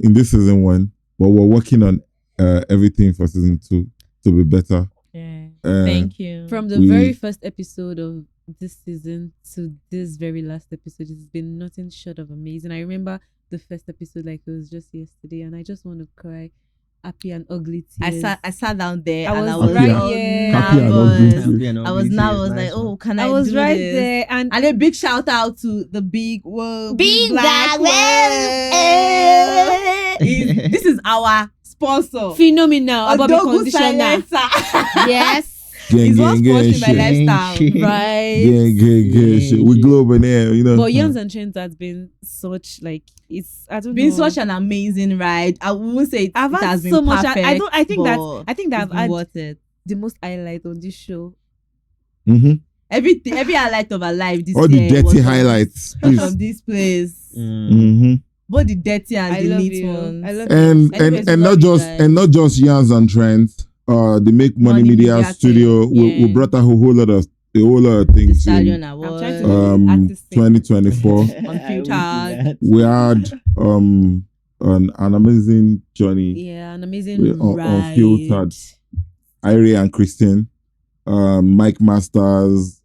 in this season 1, but we're working on everything for season 2 to be better. Yeah. Uh, Thank you. From the We- very first episode of this season to this very last episode, it's been nothing short of amazing. I remember the first episode like it was just yesterday, and I just want to cry. Happy and ugly tears. I sat down there I and was I was right all here. Happy and ugly nervous. tears. I was nervous, like, oh, can I I was do right this? there, and And a big shout out to the big world, Big black Black world. This is our sponsor. phenomenal. About Odogu conditioner. Silencer. Yes. It's gang, what's gang, sponsoring my shit. lifestyle, Shit. right? Gang, shit. We global there, you know. But Yarns and Trends has been such like it's I don't Been know. such an amazing ride. I won't say I've it had has been so much. perfect. I don't. I think that but I think that it's I've been had worth it. the most highlight on this show. Mm-hmm. Every highlight of our life this All the year was dirty from- highlights, from please. this place. Mm-hmm. Both the dirty and I the love neat you. ones. I love And Anyways, we and love not you just guys. and not just Yarns and Trends. The Make Money, Money Media, Media Studio. team, We yeah. brought a whole lot of The things Stallion in I'm trying Award. to- Artist thing. 2024. Unfiltered. We had an amazing journey. Yeah, an amazing We- ride. Unfiltered. Irie and Christine, Mike Masters,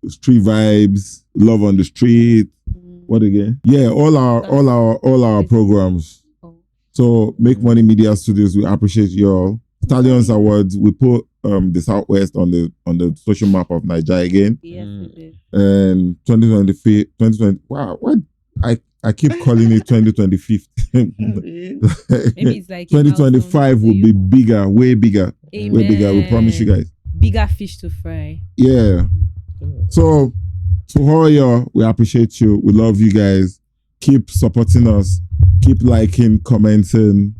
Street Vibes, Love on the Street. Mm. What again? Yeah, all our programs. Oh. So Make Money Media Studios, we appreciate y'all. Stallions Awards, we put the Southwest on the social map of Nigeria again. Yes, we did. And 2020. Wow, what I keep calling it 2025. Maybe it's like a 2025 milestone will for be bigger, way bigger, you. way bigger. We promise you guys. Bigger fish to fry. Yeah. So to all y'all, we appreciate you. We love you guys. Keep supporting us. Keep liking, commenting,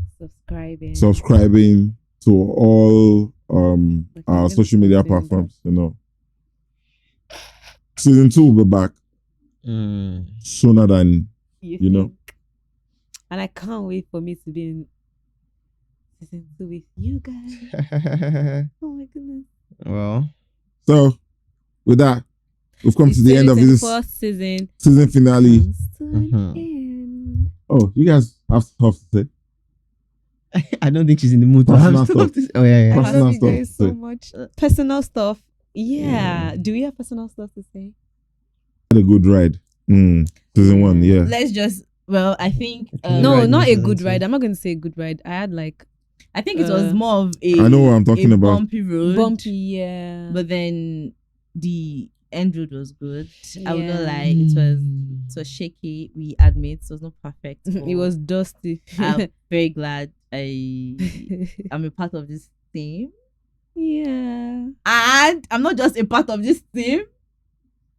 subscribing to all our social media platforms. You know. Season 2 will be back sooner than you know. think? And I can't wait for me to be in season 2 with you guys. Oh my goodness. Well, So with that, we've come to the end of this first season. season finale. Comes to an Mhm. end. Oh, you guys have stuff to say. I don't think she's in the mood to Personal have stuff stuff. to say. Oh yeah, I yeah. Personal love you stuff guys to so say. much. Personal stuff. Yeah. Yeah. Do we have personal stuff to say? Had a good ride. Season 1, yeah. Let's just. Well, I think. No, Ride not a season good two. ride. I'm not going to say a good ride. I had like I think it was more of a. I know what I'm talking a about. Bumpy road. bumpy, yeah. But then the end road was good. I would not Yeah. lie. It was shaky. We admit it was not perfect. it was dusty. I'm very glad I'm a part of this team. yeah. And I'm not just a part of this team.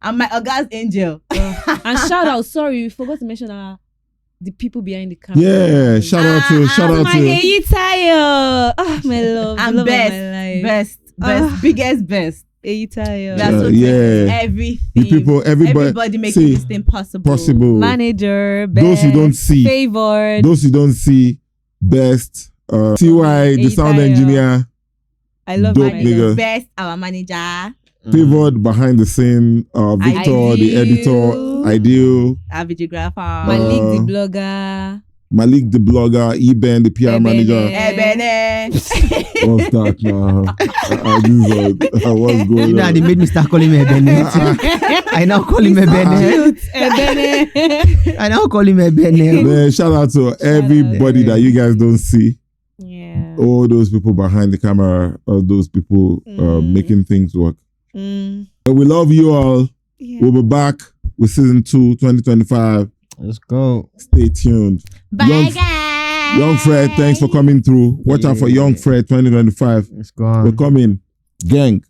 I'm my August angel. And shout out, sorry, we forgot to mention the people behind the camera. Yeah, shout out my to Hey Tayo. Ah, my love. I'm the love best, of my life. best, biggest best. Hey Tayo. That's what yeah. everything. the people, Everybody making see, this thing possible. possible. Manager, Those you don't see, favored. those you don't see, best. CY, the sound Tayo. engineer, I love dope my nigga. Best, our manager. favored behind the scene, Victor, the editor, Ideal, Our videographer. Malik the Uh, blogger. Malik the blogger, Eben the PR Ebene. manager. Ebene. What's that now? What's going You know, on? they made me start calling me Ebene. I now call him Ebene. Ebene. I now call him Ebene. Man, shout out to everybody that you guys don't see. Yeah. All those people behind the camera, all those people making things work. Mm. But we love you all. Yeah. We'll be back with season 2, 2025. Let's go. Stay tuned. Bye, Young- guys. Young Fred, thanks for coming through. Watch out for Yeah. Young Fred 2025. Let's go on. We're coming. Gang.